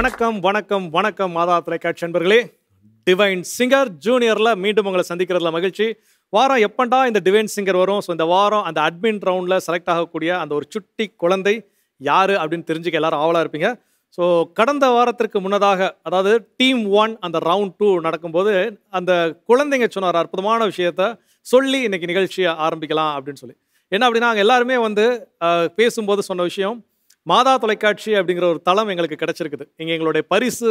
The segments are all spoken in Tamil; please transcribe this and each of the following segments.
வணக்கம் வணக்கம் வணக்கம் மாதா தொலைக்காட்சி நண்பர்களே. டிவைன் சிங்கர் ஜூனியரில் மீண்டும் உங்களை சந்திக்கிறதுல மகிழ்ச்சி. வாரம் எப்பண்டா இந்த டிவைன் சிங்கர் வரும்? ஸோ இந்த வாரம் அந்த அட்மின் ரவுண்டில் செலக்ட் ஆகக்கூடிய அந்த ஒரு சுட்டி குழந்தை யார் அப்படின்னு தெரிஞ்சுக்க எல்லாரும் ஆவலாக இருப்பீங்க. ஸோ கடந்த வாரத்திற்கு முன்னதாக, அதாவது டீம் 1 அந்த ரவுண்ட் 2 நடக்கும்போது அந்த குழந்தைங்க சொன்னார் அற்புதமான விஷயத்த சொல்லி இன்னைக்கு நிகழ்ச்சியை ஆரம்பிக்கலாம் அப்படின்னு சொல்லி. என்ன அப்படின்னா, நாங்கள் எல்லாருமே வந்து பேசும்போது சொன்ன விஷயம், மாதா தொலைக்காட்சி அப்படிங்கிற ஒரு தளம் எங்களுக்கு கிடைச்சிருக்குது. இங்கே எங்களுடைய பரிசு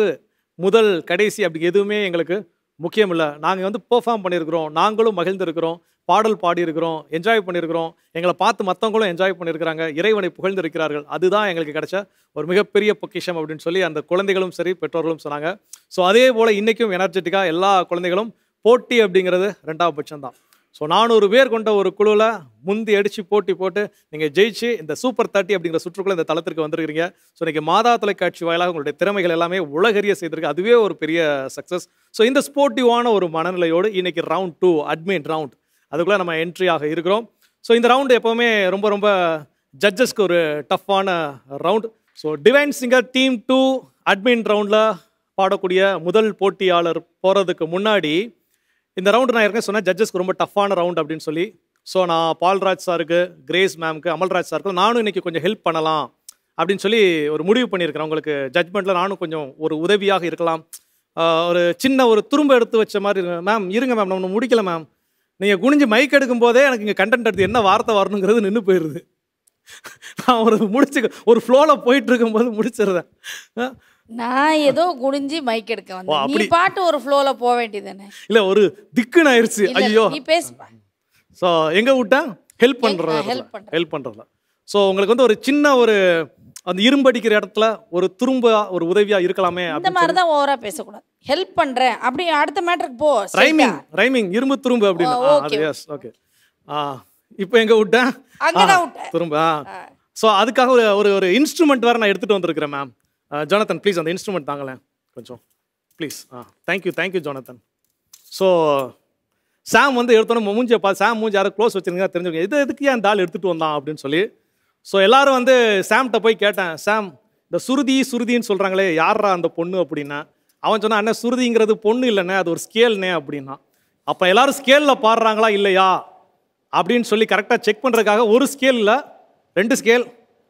முதல் கடைசி அப்படி எதுவுமே எங்களுக்கு முக்கியம் இல்லை. நாங்கள் வந்து பெர்ஃபார்ம் பண்ணியிருக்கிறோம், நாங்களும் மகிழ்ந்திருக்கிறோம், பாடல் பாடியிருக்கிறோம், என்ஜாய் பண்ணியிருக்கிறோம், எங்களை பார்த்து மற்றவங்களும் என்ஜாய் பண்ணியிருக்கிறாங்க, இறைவனை புகழ்ந்திருக்கிறார்கள், அதுதான் எங்களுக்கு கிடைச்ச ஒரு மிகப்பெரிய பொக்கிஷம் அப்படின்னு சொல்லி அந்த குழந்தைகளும் சரி பெற்றோர்களும் சொன்னாங்க. ஸோ அதே போல் இன்றைக்கும் எனர்ஜெட்டிக்காக எல்லா குழந்தைகளும் போட்டி அப்படிங்கிறது 2ஆம் பட்சம் தான். ஸோ 400 பேர் கொண்ட ஒரு குழுவில் முந்தி அடித்து போட்டி போட்டு நீங்கள் ஜெயிச்சு இந்த சூப்பர் 30 அப்படிங்கிற சுற்றுக்குள்ள இந்த தளத்திற்கு வந்திருக்கிறீங்க. ஸோ இன்றைக்கி மாதா தொலைக்காட்சி வாயிலாக உங்களுடைய திறமைகள் எல்லாமே உலகறிய செய்திருக்கு. அதுவே ஒரு பெரிய சக்ஸஸ். ஸோ இந்த ஸ்போர்ட்டிவான ஒரு மனநிலையோடு இன்றைக்கி ரவுண்ட் 2 அட்மின் ரவுண்ட் அதுக்குள்ளே நம்ம என்ட்ரியாக இருக்கிறோம். ஸோ இந்த ரவுண்டு எப்போவுமே ரொம்ப ரொம்ப ஜட்ஜஸ்க்கு ஒரு டஃப்பான round. So divine singer team 2 admin ரவுண்டில் பாடக்கூடிய முதல் போட்டியாளர் போகிறதுக்கு முன்னாடி இந்த ரவுண்டு நான் ஏற்கனவே சொன்னேன் ஜட்ஜஸ்க்கு ரொம்ப டஃப்பான ரவுண்ட் அப்படின்னு சொல்லி. ஸோ நான் பால்ராஜ் சாருக்கு, கிரேஸ் மேம்க்கு, அமல்ராஜ் சாருக்கு நானும் இன்றைக்கி கொஞ்சம் ஹெல்ப் பண்ணலாம் அப்படின்னு சொல்லி ஒரு முடிவு பண்ணியிருக்கிறேன். உங்களுக்கு ஜட்மெண்ட்டில் நானும் கொஞ்சம் ஒரு உதவியாக இருக்கலாம். ஒரு சின்ன ஒரு துரும்ப எடுத்து வச்ச மாதிரி, மேம் இருங்க மேம் நம்ம முடிக்கல மேம், நீங்கள் குனிஞ்சு மைக் எடுக்கும் போதே எனக்கு இங்கே கண்டென்ட் எடுத்து என்ன வார்த்தை வரணுங்கிறது நின்று போயிடுது. நான் ஒரு ஃப்ளோவில் போயிட்டு இருக்கும்போது முடிச்சிடுறேன். நான் ஏதோ குனிஞ்சி மைக் எடுக்க வந்தேன், நீ பாட்டு ஒரு ஃப்ளோல போக வேண்டியதானே. இல்ல ஒரு திக்குன்னு ஆயிருச்சு. ஐயோ நீ பேசுப்பா. ஸோ எங்க விட்டா ஹெல்ப் பண்றதுல. ஸோ உங்களுக்கு வந்து ஒரு சின்ன ஒரு அந்த இரும்படிக்கிற இடத்துல ஒரு துரும்ப ஒரு உதவியா இருக்கலாமே. இந்த மாதிரி தான் ஓவரா பேசக்கூடாது. ஹெல்ப் பண்றேன் அப்படி அடுத்த மேட்டருக்கு போ. ரைமிங் இரும்பு துரும்பு அப்படின்னு. S okay. இப்போ எங்க விட்டேன்? அங்கதான் விட்டேன் துரும்ப. ஸோ அதுக்காக ஒரு ஒரு இன்ஸ்ட்ருமெண்ட் வேற நான் எடுத்துட்டு வந்திருக்கிறேன் மேம். ஜோனத்தன் ப்ளீஸ் அந்த இன்ஸ்ட்ருமெண்ட் தாங்களேன் கொஞ்சம் ப்ளீஸ். Thank you Jonathan. ஸோ சாம் வந்து எடுத்தோன்னே மூஞ்சியை பார்த்து, சாம் மூஞ்சி யாரும் க்ளோஸ் வச்சுருங்க தெரிஞ்சுக்கோங்க, எதுக்கு ஏன் தாள் எடுத்துகிட்டு வந்தான் அப்படின்னு சொல்லி. ஸோ எல்லோரும் வந்து சாம்கிட்ட போய் கேட்டேன், சாம் இந்த சுருதின்னு சொல்கிறாங்களே யாரா அந்த பொண்ணு அப்படின்னா. அவன் சொன்னான், அண்ணே சுருதிங்கிறது பொண்ணு இல்லைண்ணே, அது ஒரு ஸ்கேல்னே அப்படின்னா. அப்போ எல்லோரும் ஸ்கேலில் பாடுறாங்களா இல்லையா அப்படின்னு சொல்லி கரெக்டாக செக் பண்ணுறதுக்காக ஒரு ஸ்கேல் இல்லை 2 ஸ்கேல்,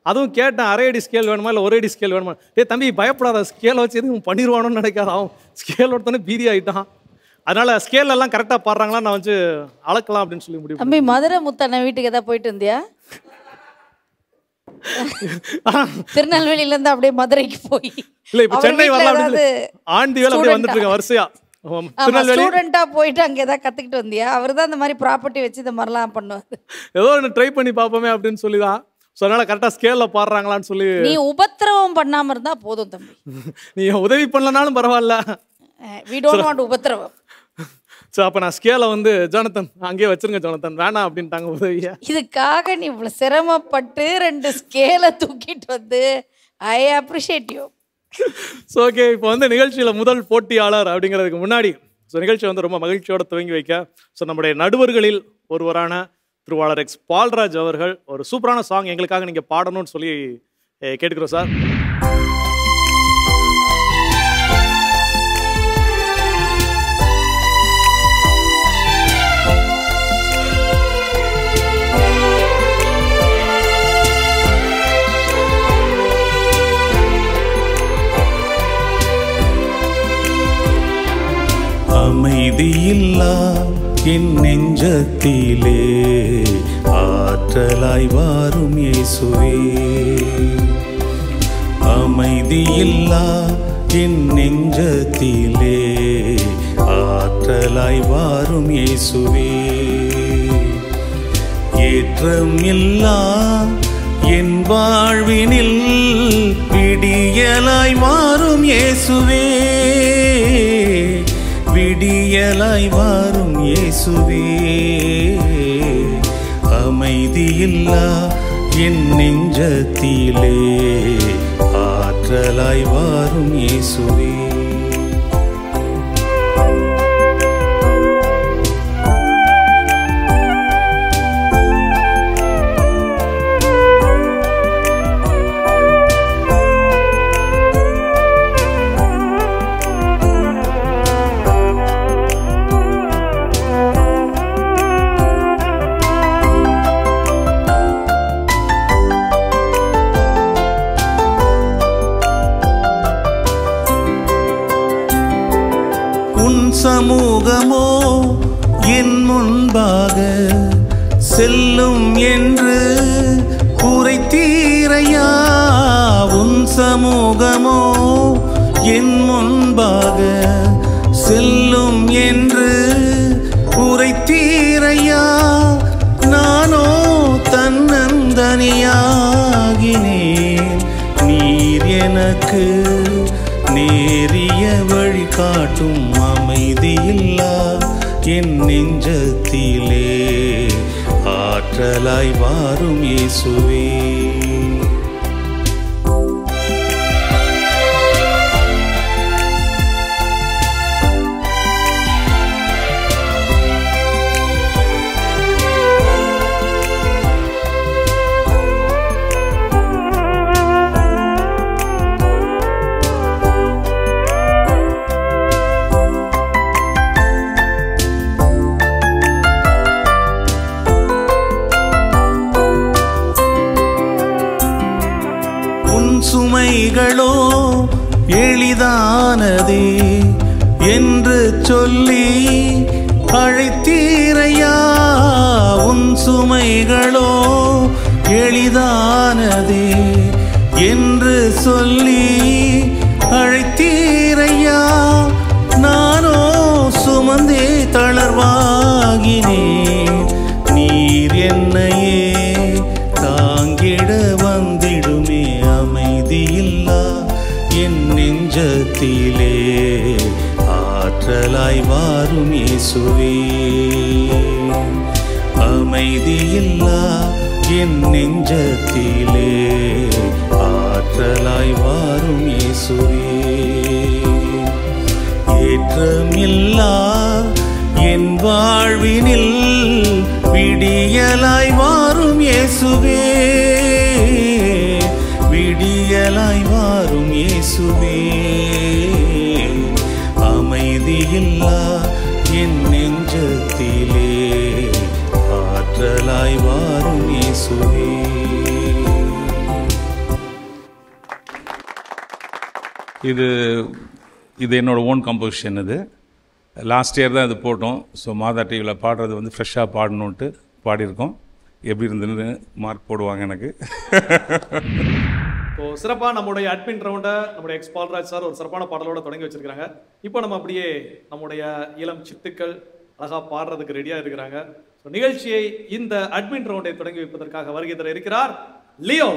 அதுவும் கேட்டேன், அரை அடி ஸ்கேல் வேணுமா இல்லை 1 அடி ஸ்கேல் வேணுமா. தம்பி பயப்படாத, ஸ்கேலை வச்சு எதுவும் பண்ணிடுவானோன்னு நினைக்காத. அவன் ஸ்கேல் ஒருத்தனே பீதி ஆகிட்டான். அதனால ஸ்கேல் எல்லாம் கரெக்டாக பாடுறாங்களா நான் வந்து அளக்கலாம் அப்படின்னு சொல்லி முடியும். தம்பி மதுரை முத்தண்ண வீட்டுக்கு எதாவது போயிட்டு இருந்தியா? திருநெல்வேலியில இருந்து அப்படியே மதுரைக்கு போய் இல்லை இப்போ சென்னை வரலாம் ஆண்டி வேலை அப்படியே வந்துட்டு இருக்கேன் வரிசையா. ஸ்டூடெண்டா போயிட்டு அங்கே ஏதாவது கற்றுக்கிட்டு வந்தியா? அவர் தான் இந்த மாதிரி ப்ராப்பர்ட்டி வச்சு இந்த மாதிரிலாம் பண்ணுவார். ஏதோ ஒன்று ட்ரை பண்ணி பார்ப்போமே அப்படின்னு சொல்லி தான். ஸோ அதனால் கரெக்டாக ஸ்கேலில் பாடுறாங்களான்னு சொல்லி. நீ உபத்திரவம் பண்ணாமல் இருந்தால் போதும் தம்பி. நீ உதவி பண்ணலனாலும் பரவாயில்ல, we don't want உபத்திரவம். ஸோ அப்போ நான் ஸ்கேலை வந்து ஜோனத்தன் அங்கேயே வச்சிருங்க ஜோனத்தன் வேணாம் அப்படின்ட்டாங்க உதவியா. இதுக்காக நீ இவ்வளோ சிரமப்பட்டு 2 ஸ்கேலை தூக்கிட்டு வந்து I appreciate you. So okay, இப்போ வந்து நிகழ்ச்சியில் முதல் போட்டியாளர் அப்படிங்கிறதுக்கு முன்னாடி ஸோ நிகழ்ச்சி வந்து ரொம்ப மகிழ்ச்சியோடு துவங்கி வைக்க ஸோ நம்முடைய நடுவர்களில் ஒருவரான திருவாளர் எக்ஸ் பால்ராஜ் அவர்கள் ஒரு சூப்பரான சாங் எங்களுக்காக நீங்கள் பாடணும்னு சொல்லி கேட்டுக்கிறோம் சார். அமைதியில்லா என் நெஞ்சத்திலே ஆற்றலாய் வாரும் இயேசுவே. அமைதியில்லா என் நெஞ்சத்திலே ஆற்றலாய் வாரும் இயேசுவே. ஏற்றமில்லா என் வாழ்வினில் விடியலாய் வாரும் இயேசுவே. விடியலாய் வாரும் இயேசுவே. அமைதியில்லா என் நெஞ்சத்திலே ஆற்றலாய் வாரும் இயேசுவே. சமூகமோ என் முன்பாக செல்லும் என்று உரைத்தீரையா. உன் சமூகமோ என் முன்பாக செல்லும் என்று உரைத்தீரையா. நானோ தன்னந்தனியாகினேன், நீர் எனக்கு நேரிய வழி காட்டும். அமைதியில்லா என் நெஞ்சத்திலே ஆற்றலாய் வாரும் இயேசுவே. சுமைகளோ எளிதானதே என்று சொல்லி அழைத்தீரையா. உன் சுமைகளோ எளிதானதே என்று சொல்லி அழைத்தீரையா. நானோ சுமந்தே தளர்வாகினேன், நீர் என்னையே தாங்கிட வந்திடுமே. அமைதியில்லா என் நெஞ்சத்திலே ஆற்றலாய் வாரும் இயேசுவே. அமைதியில்லா என் நெஞ்சத்திலே ஆற்றலாய் வாரும் இயேசுவே. ஏற்றமில்லா என் வாழ்வினில் விடியலாய் வாரும் இயேசுவே. விடியலாய் வாரும் இயேசுவே. அமைதியில்லா என் நெஞ்சத்திலே ஆற்றலாய் வாரும் இயேசுவே. இது என்னோட ஓன் கம்போசிஷன். இது லாஸ்ட் இயர் தான் இது போட்டோம். ஸோ மாதா டிவியில் பாடுறது வந்து ஃப்ரெஷ்ஷாக பாடணுன்ட்டு பாடியிருக்கோம். எப்படி இருந்துன்னு மார்க் போடுவாங்க எனக்கு. ஸோ சிறப்பாக நம்முடைய அட்மின் ரவுண்டை நம்முடைய எக்ஸ் பால்ராஜ் சார் ஒரு சிறப்பான பாடலோடு தொடங்கி வச்சிருக்காங்க. இப்போ நம்ம அப்படியே நம்முடைய இளம் சிட்டுக்கள் அழகாக பாடுறதுக்கு ரெடியாக இருக்கிறாங்க. ஸோ நிகழ்ச்சியை இந்த அட்மின் ரவுண்டை தொடங்கி வைப்பதற்காக வருகை தர இருக்கிறார் லியோ.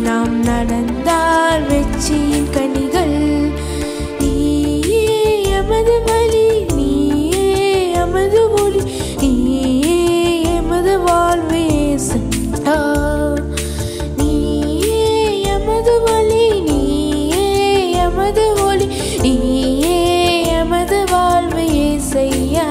நாம் நடந்தால் வெற்றியின் கனிகள். நீயே எமது வழி, நீயே எமது ஒளி, நீயே எமது வாழ்வே சத்தா. நீயே எமது வழி, நீயே எமது ஒளி, நீயே எமது வாழ்வே செய்யா.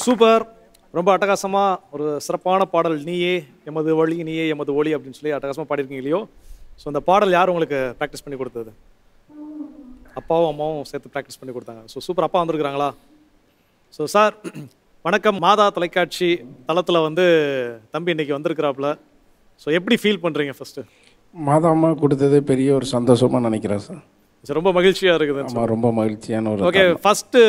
சூப்பர், ரொம்ப அட்டகாசமாக ஒரு சிறப்பான பாடல். நீயே எமது வழி நீயே எமது ஒளி அப்படின்னு சொல்லி அட்டகாசமாக பாடியிருக்கீங்க இல்லையோ? ஸோ இந்த பாடல் யார் உங்களுக்கு ப்ராக்டிஸ் பண்ணி கொடுத்தது? அப்பாவும் அம்மாவும் சேர்த்து ப்ராக்டிஸ் பண்ணி கொடுத்தாங்க. So super. அப்பா வந்திருக்கிறாங்களா? ஸோ சார் வணக்கம். மாதா தொலைக்காட்சி தளத்தில் வந்து தம்பி இன்னைக்கு வந்திருக்கிறாப்புல. ஸோ எப்படி ஃபீல் பண்ணுறீங்க? ஃபஸ்ட்டு மாதா அம்மா கொடுத்தது பெரிய ஒரு சந்தோஷமாக நினைக்கிறேன் சார். சார் ரொம்ப மகிழ்ச்சியாக இருக்குது. ஆமாம், ரொம்ப மகிழ்ச்சியான ஒரு. ஓகே, ஃபஸ்ட்டு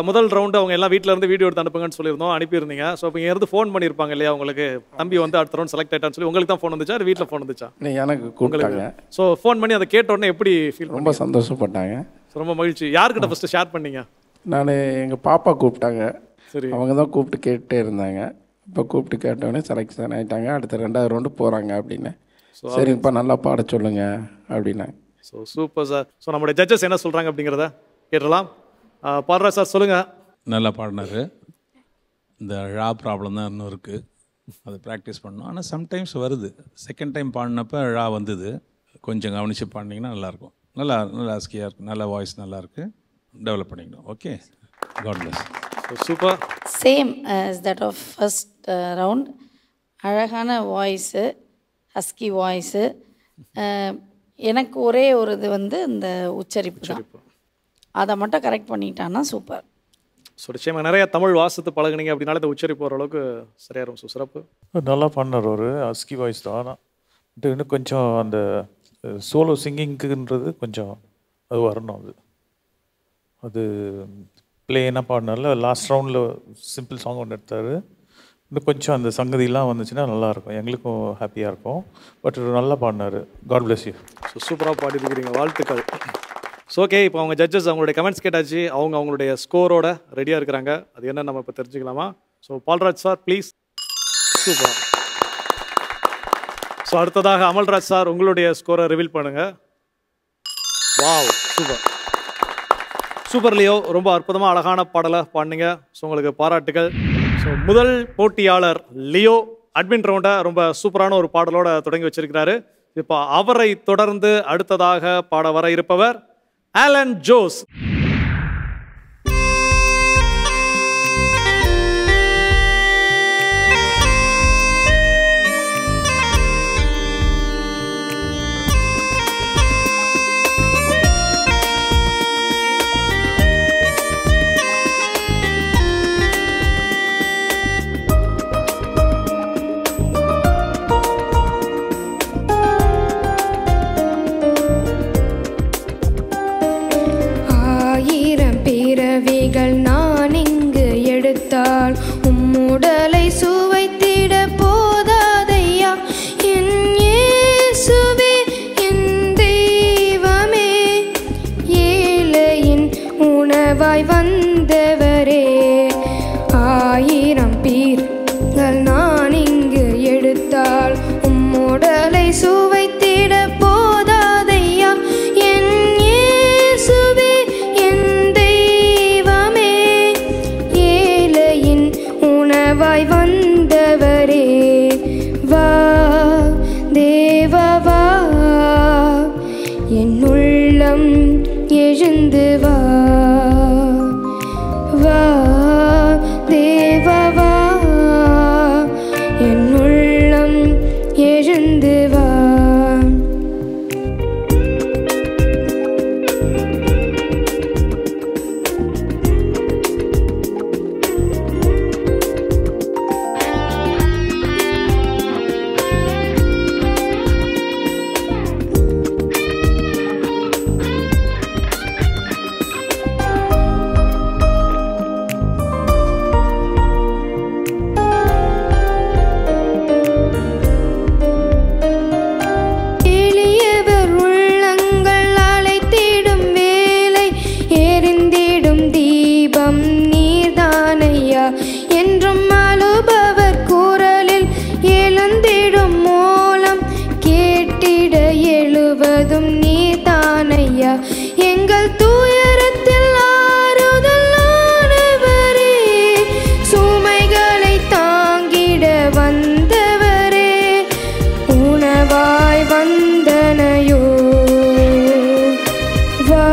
முதல் ரவுண்டு அவங்க எல்லாம் வீட்டில் இருந்து வீடியோ எடுத்து அனுப்புங்கன்னு சொல்லியிருந்தோம், அனுப்பியிருந்தீங்க. ஸோ இப்போ இங்கே இருந்து ஃபோன் பண்ணியிருப்பாங்க இல்லையா உங்களுக்கு, தம்பி வந்து அடுத்த ரவுண்ட் செலக்ட் ஆகிட்டான்னு சொல்லி உங்களுக்கு தான் ஃபோன் வந்துச்சா, அது வீட்டில் ஃபோன் வந்துச்சா? எனக்கு கூப்பிட்டாங்க. ஸோ ஃபோன் பண்ணி அதை கேட்ட உடனே எப்படி ஃபீல்? ரொம்ப சந்தோஷப்பட்டாங்க. ரொம்ப மகிழ்ச்சி. யார்கிட்ட ஃபஸ்ட்டு ஷேர் பண்ணீங்க? நான் எங்கள் பாப்பா கூப்பிட்டாங்க. சரி, அவங்க தான் கூப்பிட்டு கேட்டே இருந்தாங்க. இப்போ கூப்பிட்டு கேட்டோடனே செலக்ஷன் ஆகிட்டாங்க. அடுத்த 2வது ரவுண்டு போகிறாங்க அப்படின்னு. சரிப்பா நல்லா பாட சொல்லுங்க அப்படின்னாங்க. So super sir. ஸோ நம்மளுடைய ஜட்ஜஸ் என்ன சொல்கிறாங்க அப்படிங்கிறத கேட்டலாம். பாடுறா சார், சொல்லுங்கள். நல்லா பாடினார். இந்த ழா ப்ராப்ளம் தான் இன்னும் இருக்குது, அதை ப்ராக்டிஸ் பண்ணணும். ஆனால் சம்டைம்ஸ் வருது. செகண்ட் டைம் பாடினப்போ ழா வந்தது. கொஞ்சம் கவனித்து பாடினீங்கன்னா நல்லாயிருக்கும். நல்லா ஆஸ்கியாக இருக்குது, நல்ல வாய்ஸ் நல்லாயிருக்கு. டெவலப் பண்ணிக்கணும். Okay, god bless. Super. Same as that of first round. அழகான வாய்ஸு, ஹஸ்கி வாய்ஸு. எனக்கு ஒரே ஒரு இது வந்து இந்த உச்சரிப்பு தான். அதை மட்டும் கரெக்ட் பண்ணிட்டான்னா சூப்பர். ஸோ நிச்சயமாக நிறைய தமிழ் வாசத்து பழகுனீங்க அப்படின்னால இந்த உச்சரிப்பு ஓரளவுக்கு சரியாயிரும். ஸோ சிறப்பு. நல்லா பண்ணார். ஒரு ஹஸ்கி வாய்ஸ் தான். ஆனால் இன்னும் கொஞ்சம் அந்த சோலோ சிங்கிங்க்குன்றது கொஞ்சம் அது வரணும். அது பிளேனாக பாடினால லாஸ்ட் ரவுண்டில் சிம்பிள் சாங் ஒன்று எடுத்தார். இன்னும் கொஞ்சம் அந்த சங்கதியெலாம் வந்துச்சுன்னா நல்லாயிருக்கும், எங்களுக்கும் ஹாப்பியாக இருக்கும். பட் நல்லா பாடினார். God bless you. ஸோ சூப்பராக பாடிருக்கிறீங்க, வாழ்த்துக்கள். ஸோ ஓகே, இப்போ அவங்க ஜட்ஜஸ் அவங்களுடைய கமெண்ட்ஸ் கேட்டாச்சு. அவங்களுடைய ஸ்கோரோட ரெடியாக இருக்கிறாங்க. அது என்ன நம்ம இப்போ தெரிஞ்சுக்கலாமா? So Balraj sir please. Super. So அடுத்ததாக அமல்ராஜ் சார் உங்களுடைய ஸ்கோரை ரிவீல் பண்ணுங்கள். வாவ், சூப்பர் சூப்பர் லியோ, ரொம்ப அற்புதமாக அழகான பாடலை பாடினீங்க. ஸோ உங்களுக்கு பாராட்டுகள். ஸோ முதல் போட்டியாளர் லியோ அட்மின் ரவுண்டை ரொம்ப சூப்பரான ஒரு பாடலோட தொடங்கி வச்சிருக்கிறாரு. இப்போ அவரை தொடர்ந்து அடுத்ததாக பாட வர இருப்பவர் ஆலன் ஜோஸ். நான் இங்கு எடுத்தால் உம்முடலை சுவைத்திட போதாதையா. என் இயேசுவே, என் தெய்வமே, ஏழையின் உணவாய் வந்தவரே. 1000 பேர்கள் நான் இங்கு எடுத்தால் உம்முடலை சுவைத்திட போதாதையா. என் இயேசுவே, என் உணவாய் வந்தவரே. வா தேவா வா, என் உள்ளம் எழுந்து வா. வா தேவா வா, என் உள்ளம் எழுந்து வா. எங்கள் துயரத்தில் ஆறுதல் ஆனவரே, சுமைகளை தாங்கிட வந்தவரே, உணவாய் வந்தனையோ. வா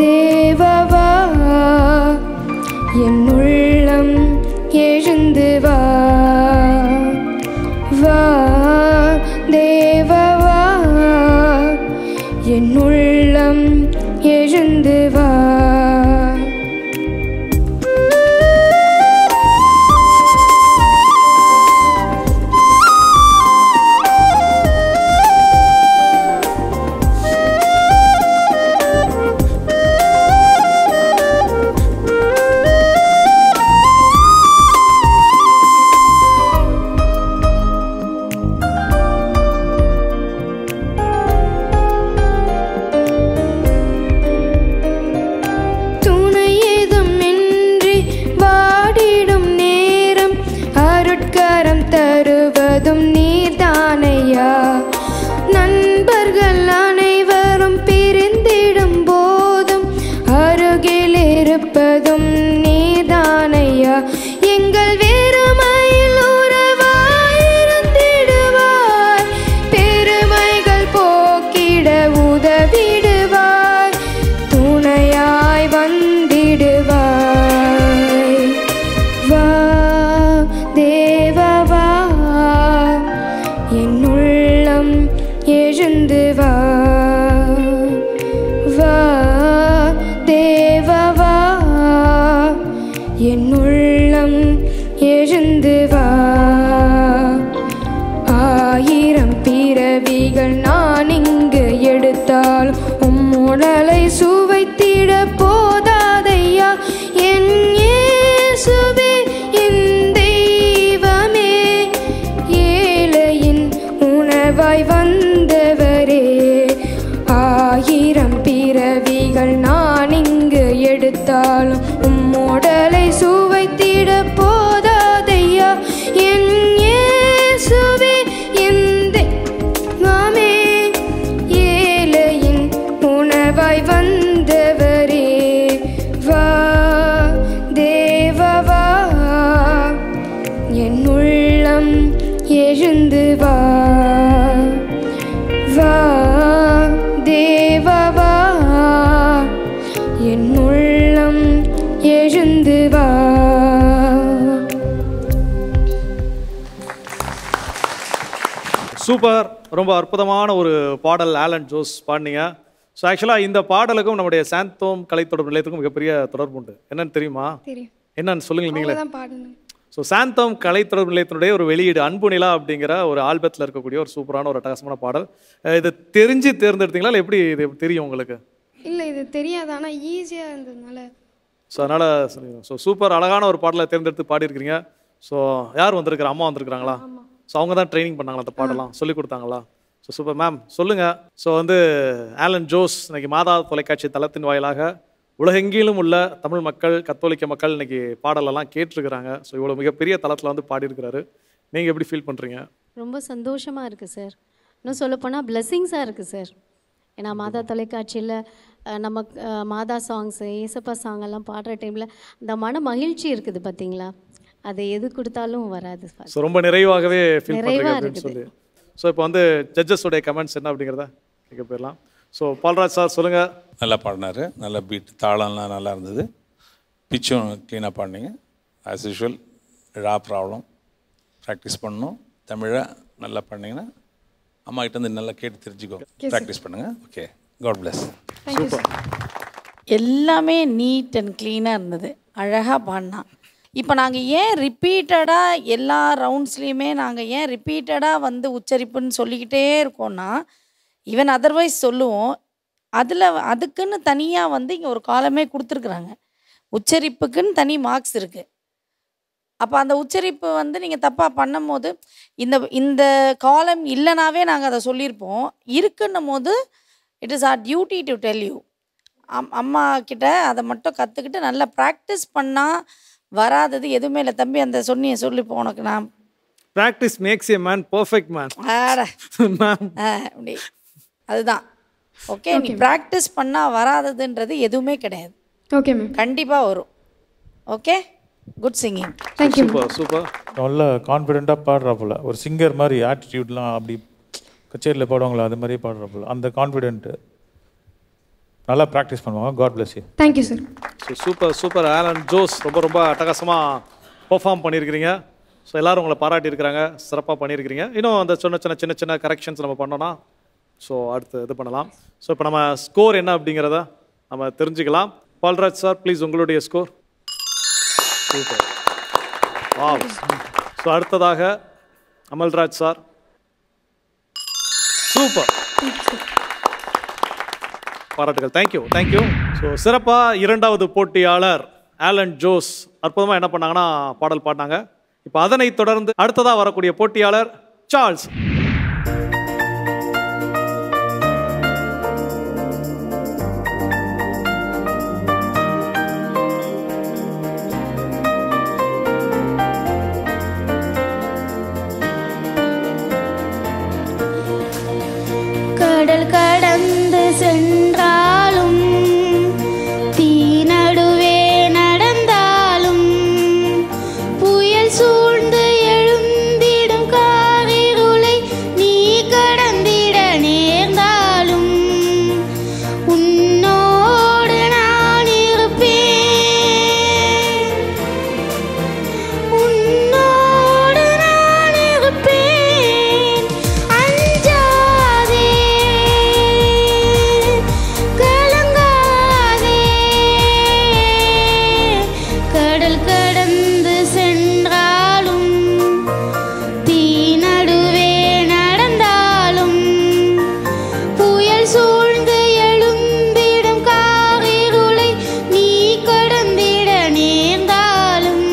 தேவா வா, என் தேவவா என் உள்ளம் எழுந்து வா. தருவதும் நீதானையா. நண்பர்கள் அனைவரும் பிரிந்திடும் போதும் அருகில் இருப்பதும் நீதானையா. எங்கள் வெறுமையில் உறவாயிருந்திடுவாய், பெருமைகள் போக்கிட உதவிடுவாய், துணையாய் வந்திடுவாய். வா தேவவா என் உள்ளம் எழுந்து வா. வா தேவவா என் உள்ளம் எழுந்து வா. ஆயிரம் பிறவிகள் நான் இங்கு எடுத்தால் உம்முடலை சுவைத்திட போதாதையா. என் இயேசுவே என் தெய்வமே, ஏழையின் உணவாய் வந்தவரே. ஆயிரம் பிறவிகள் நான் இங்கு எடுத்தாலும் உம்முடலை சுவைத்திட போதாதையா. என் இயேசுவே என் தெய்வமே, ஏழையின் உணவாய் வந்தவரே. வா தேவவா என் உள்ளம் எழுந்து வா. வா தேவவா என் உள்ளம் எழுந்து வா. சூப்பர், ரொம்ப அற்புதமான ஒரு பாடல் ஆலன் ஜோஸ் பாடினீங்க. ஸோ ஆக்சுவலாக இந்த பாடலுக்கும் நம்முடைய சாந்தோம் கலைத்தொடர்பு நிலையத்துக்கும் மிகப்பெரிய தொடர்பு உண்டு. என்னன்னு தெரியுமா? தெரியும். என்னன்னு சொல்லுங்க நீங்களே. பாடணும். ஸோ சாந்தோம் கலைத்தொடர்பு நிலையத்தினுடைய ஒரு வெளியீடு அன்பு நிலா அப்படிங்கிற ஒரு ஆல்பத்தில் இருக்கக்கூடிய ஒரு சூப்பரான ஒரு அட்டகாசமான பாடல். இது தெரிஞ்சு தேர்ந்தெடுத்தீங்களா இல்லை எப்படி இது தெரியும் உங்களுக்கு? இல்லை, இது தெரியாது, ஆனால் ஈஸியாக இருந்ததுனால. ஸோ அதனால் ஸோ சூப்பர் அழகான ஒரு பாடலை தேர்ந்தெடுத்து பாடியிருக்கிறீங்க. ஸோ யார் வந்திருக்கிறா? அம்மா வந்திருக்கிறாங்களா? ஸோ அவங்க தான் ட்ரைனிங் பண்ணாங்களா அந்த பாடலாம் சொல்லி கொடுத்தாங்களா? ஸோ சூப்பர் மேம், சொல்லுங்கள். ஸோ ஆலன் ஜோஸ் இன்னைக்கு மாதா தொலைக்காட்சி தளத்தின் வாயிலாக உலகெங்கிலும் உள்ள தமிழ் மக்கள், கத்தோலிக்க மக்கள் இன்னைக்கு பாடலெல்லாம் கேட்டிருக்கிறாங்க. ஸோ இவ்வளோ மிகப்பெரிய தளத்தில் பாடியிருக்கிறாரு. நீங்கள் எப்படி ஃபீல் பண்ணுறீங்க? ரொம்ப சந்தோஷமாக இருக்குது சார். இன்னும் சொல்லப்போனால் பிளெஸ்ஸிங்ஸாக இருக்குது சார். ஏன்னா மாதா தொலைக்காட்சியில் நம்ம மாதா சாங்ஸு, ஏசப்பா சாங்கெல்லாம் பாடுற டைமில் அந்த மன மகிழ்ச்சி இருக்குது பார்த்தீங்களா, அது எது கொடுத்தாலும் வராது. ஸோ ரொம்ப நிறைவாகவே ஃபீல் பண்ணுறீங்க அப்படின்னு சொல்லி. ஸோ இப்போ ஜட்ஜஸோடைய கமெண்ட்ஸ் என்ன அப்படிங்கிறத கேட்க போயிடலாம். ஸோ பால்ராஜ் சார் சொல்லுங்கள். நல்லா பாடினார், நல்ல பீட், தாளம்லாம் நல்லா இருந்தது, பிச்சும் க்ளீனாக பாடினீங்க. ஆஸ் யூஷுவல் ரா ப்ராப்ளம் ப்ராக்டிஸ் பண்ணணும். தமிழை நல்லா பண்ணிங்கன்னா அம்மா கிட்டேருந்து நல்லா கேட்டு தெரிஞ்சுக்கோ, ப்ராக்டிஸ் பண்ணுங்கள். Okay, god bless. சூப்பர். எல்லாமே நீட் அண்ட் க்ளீனாக இருந்தது, அழகாக பாடினா. இப்போ நாங்கள் ஏன் ரிப்பீட்டடாக எல்லா ரவுண்ட்ஸ்லேயுமே நாங்கள் ஏன் ரிப்பீட்டடாக உச்சரிப்புன்னு சொல்லிக்கிட்டே இருக்கோன்னா, ஈவன் அதர்வைஸ் சொல்லுவோம், அதில் அதுக்குன்னு தனியாக இங்கே ஒரு காலமே கொடுத்துருக்குறாங்க, உச்சரிப்புக்குன்னு தனி மார்க்ஸ் இருக்குது. அப்போ அந்த உச்சரிப்பு நீங்கள் தப்பாக பண்ணும் போது இந்த காலம் இல்லைனாவே நாங்கள் அதை சொல்லியிருப்போம். இருக்குன்னும் போது it is our duty to tell you. அம்மா கிட்ட அதை மட்டும் கற்றுக்கிட்டு நல்லா ப்ராக்டிஸ் பண்ணால் வராதது எதுவுமே இல்லை. தம்பி அந்த சொல்லிப்போம் உனக்கு நான் practice makes a man perfect man. அப்படி அதுதான். ஓகே, நீ ப்ராக்டிஸ் பண்ணால் வராததுன்றது எதுவுமே கிடையாது. ஓகே மேம், கண்டிப்பாக வரும். Okay, good singing. Thank you. Super super. நல்ல கான்ஃபிடென்ட்டாக பாடுறாப்புல, ஒரு சிங்கர் மாதிரி ஆட்டிடியூட்லாம் அப்படி கச்சேரியில் பாடுவாங்களா அது மாதிரியே பாடுறாப்புல, அந்த கான்ஃபிடென்ட்டு நல்லா ப்ராக்டிஸ் பண்ணுவாங்க. God bless you. Thank you sir. So super super Alan Jose, ரொம்ப ரொம்ப அட்டகாசமாக பெர்ஃபார்ம் பண்ணியிருக்கிறீங்க. ஸோ எல்லோரும் உங்களை பாராட்டியிருக்கிறாங்க, சிறப்பாக பண்ணியிருக்கிறீங்க. இன்னும் அந்த சின்ன சின்ன கரெக்ஷன்ஸ் நம்ம பண்ணோன்னா ஸோ அடுத்து இது பண்ணலாம். ஸோ இப்போ நம்ம ஸ்கோர் என்ன அப்படிங்கிறத நம்ம தெரிஞ்சுக்கலாம். பால்ராஜ் சார் ப்ளீஸ் உங்களுடைய ஸ்கோர். சூப்பர். வாவ். ஸோ அடுத்ததாக அமல்ராஜ் சார். சூப்பர், பாராட்டுகள். தேங்க்யூ. ஸோ சிறப்பாக இரண்டாவது போட்டியாளர் ஆலன் ஜோஸ் அற்புதமாக என்ன பண்ணாங்கன்னா பாடல் பாடினாங்க. இப்போ அதனை தொடர்ந்து அடுத்ததாக வரக்கூடிய போட்டியாளர் சார்ல்ஸ். கடல் கடந்து சென்றாலும் தீ நடுவே நடந்தாலும் புயல் சூழ்ந்து எழுந்திடும் காரிருளை நீ கடந்திட நேர்ந்தாலும் உன்னோடு நான் இருப்பேன், உன்னோடு நான் இருப்பேன். அஞ்சாதே, கலங்காதே, கடல் கடந்து சென்றாலும் தீ நடுவே நடந்தாலும் புயல் சூழ்ந்து எழும்பிடும் காரிருளை நீ கடந்திட நேர்ந்தாலும்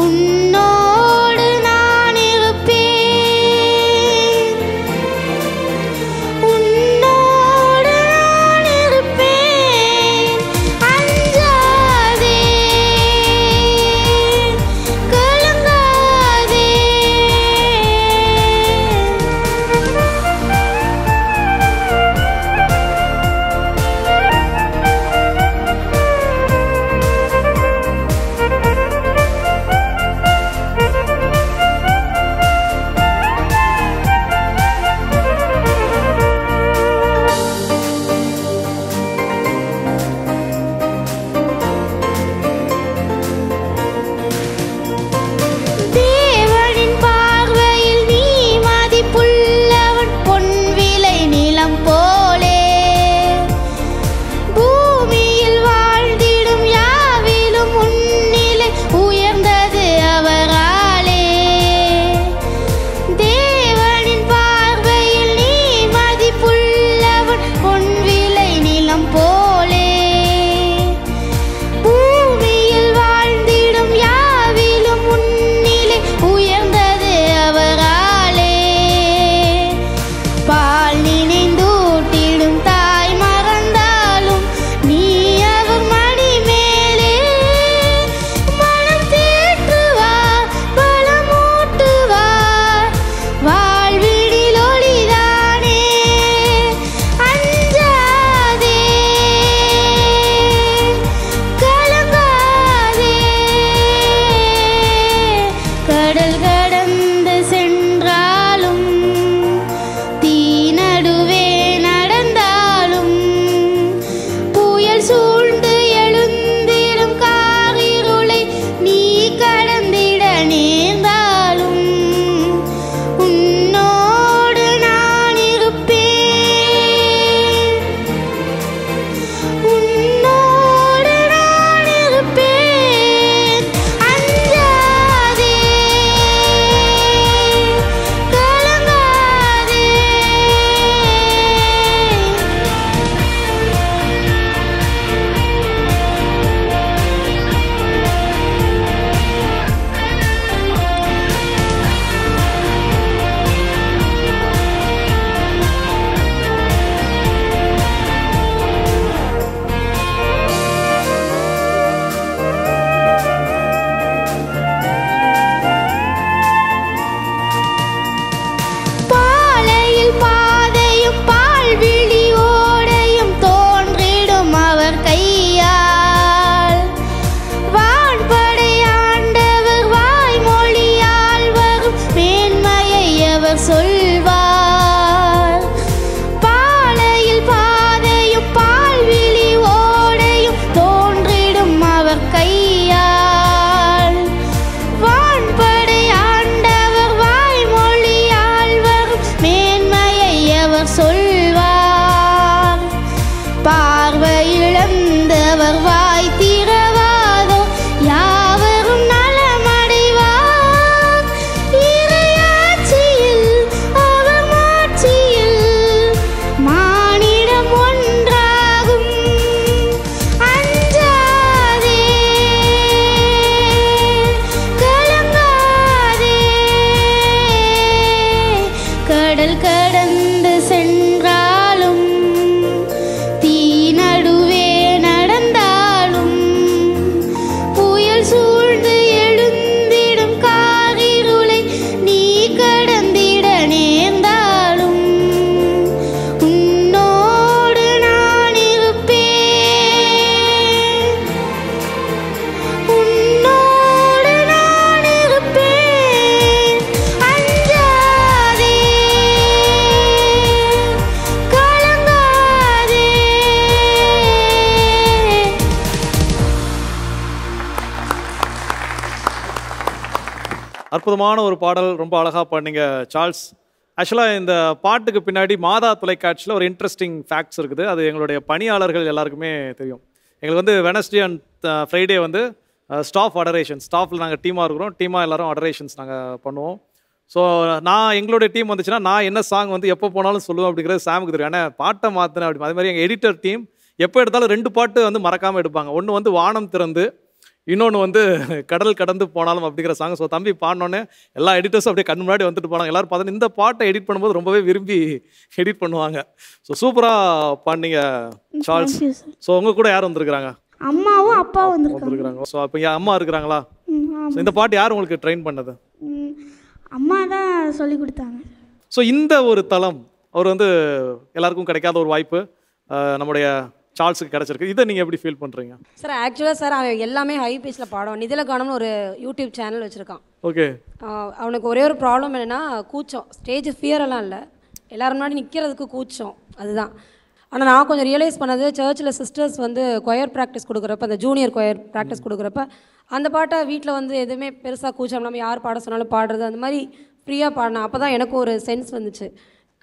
உன்னோடு நான் இருப்பேன், உன்னோடு நான் இருப்பேன். அஞ்சாதே, கலங்காதே. தேவனின் பார்வையில் நீ மதிப்புள்ளவன், பொன் விலை நிலம் போலே. பூமியில் வாழ்ந்திடும் யாவிலும் உன்னிலை உயர்ந்தது அவராலே. தேவனின் பார்வையில் நீ மதிப்புள்ளவன், பொன் விலை நிலம் போலே. பூமியில் வாழ்ந்திடும் யாவிலும் உன்னிலை உயர்ந்தது அவராலே. பால் நினைந்தூட்டிடும் தாய் மறந்தாலும் நீ அவர் மடி மேலே. மனம் தேற்றுவார், பலமூட்டுவார், வாழ்வினில் ஒளிதானே. அஞ்சாதே, கலங்காதே, கடல் கடந்து சென்றாலும் தீ நடுவே நடந்தாலும் புயல் சூழ்ந்து எழுந்திடும் காரிருளை நீ கடந்திட நேர்ந்தாலும் உன்னோடு நான் இருப்பேன், உன்னோடு நான் இருப்பேன். அஞ்சாதே, கலங்காதே. பாலையில் பாதையும் பால்விழி ஓடையும் தோன்றிடும் அவர் கையால். வான்படை ஆண்டவர் வாய்மொழியால் வரும் மேன்மையை அவர் சொல்வார். பாலையில் பாதையும் பால்விழி ஓடையும் தோன்றிடும் அவர் கையால். வான்படை கடல் கடந்து சென்றாலும் தீ நடுவே நடந்தாலும் புயல் சூழ்ந்து எழுந்திடும் காரிருளை நீ கடந்திட நேர்ந்தாலும் உன்னோடு நான் இருப்பேன், உன்னோடு நான் இருப்பேன். அஞ்சாதே, கலங்காதே. அற்புதமான ஒரு பாடல், ரொம்ப அழகாக பாடினீங்க சார்ல்ஸ். ஆக்சுவலாக இந்த பாட்டுக்கு பின்னாடி மாதா தொலைக்காட்சியில் ஒரு இன்ட்ரெஸ்டிங் ஃபேக்ட்ஸ் இருக்குது. அது எங்களுடைய பணியாளர்கள் எல்லாருக்குமே தெரியும். எங்களுக்கு வந்து வெனஸ்டே அண்ட் ஃப்ரைடே வந்து ஸ்டாஃப் அடரேஷன்ஸ், ஸ்டாஃபில் நாங்கள் டீமாக இருக்கிறோம், டீமாக எல்லாரும் அடரேஷன்ஸ் நாங்கள் பண்ணுவோம். ஸோ எங்களுடைய டீம் வந்துச்சுன்னா நான் என்ன சாங் வந்து எப்போ போனாலும் சொல்லுவேன் அப்படிங்கிறது சாமுக்கு தெரியும். ஏன்னா பாட்டை மாற்றினேன் அப்படி. அதே மாதிரி எங்கள் எடிட்டர் டீம் எப்போ எடுத்தாலும் 2 பாட்டு வந்து மறக்காமல் எடுப்பாங்க. ஒன்று வந்து வானம் திறந்து, இன்னொன்று வந்து கடல் கடந்து போனாலும் அப்படிங்கிற சாங். ஸோ தம்பி பாடினோன்னே எல்லா எடிட்டர்ஸும் அப்படியே கண் முன்னாடி வந்துட்டு போனாங்க. எல்லாரும் பார்த்தா இந்த பாட்டை எடிட் பண்ணும்போது ரொம்பவே விரும்பி எடிட் பண்ணுவாங்க. ஸோ சூப்பராக பாடினீங்க சார்ல்ஸ். ஸோ உங்கள் கூட யார் வந்திருக்கிறாங்க? அம்மாவும் அப்பாவும் வந்திருக்கிறாங்க. ஸோ அப்போ என் அம்மா இருக்கிறாங்களா? ஸோ இந்த பாட்டு யார் உங்களுக்கு ட்ரெயின் பண்ணது? அம்மா தான் சொல்லி கொடுத்தாங்க. ஸோ இந்த ஒரு தளம் அவர் வந்து எல்லாருக்கும் கிடைக்காத ஒரு வாய்ப்பு நம்முடைய சார்ல்ஸுக்கு கிடைச்சிருக்கு. இதை நீங்கள் எப்படி ஃபீல் பண்ணுறீங்க? சார் ஆக்சுவலாக சார் அவன் எல்லாமே ஹை பீச்சில் பாடுவான். நிதில கானம்னு ஒரு யூடியூப் சேனல் வச்சுருக்கான். ஓகே. அவனுக்கு ஒரே ஒரு ப்ராப்ளம் என்னென்னா கூச்சம். ஸ்டேஜ் ஃபியரெல்லாம் இல்லை, எல்லோரும் முன்னாடி நிற்கிறதுக்கு கூச்சம், அதுதான். ஆனால் நான் கொஞ்சம் ரியலைஸ் பண்ணது, சர்ச்சில் சிஸ்டர்ஸ் வந்து கொயர் ப்ராக்டிஸ் கொடுக்குறப்ப, அந்த ஜூனியர் கொயர் ப்ராக்டிஸ் கொடுக்குறப்ப அந்த பாட்டை வீட்டில் வந்து எதுவுமே பெருசாக கூச்சம் இல்லாமல் யார் பாட சொன்னாலும் பாடுறது, அந்த மாதிரி ஃப்ரீயாக பாடினேன். அப்போ தான் எனக்கு ஒரு சென்ஸ் வந்துச்சு,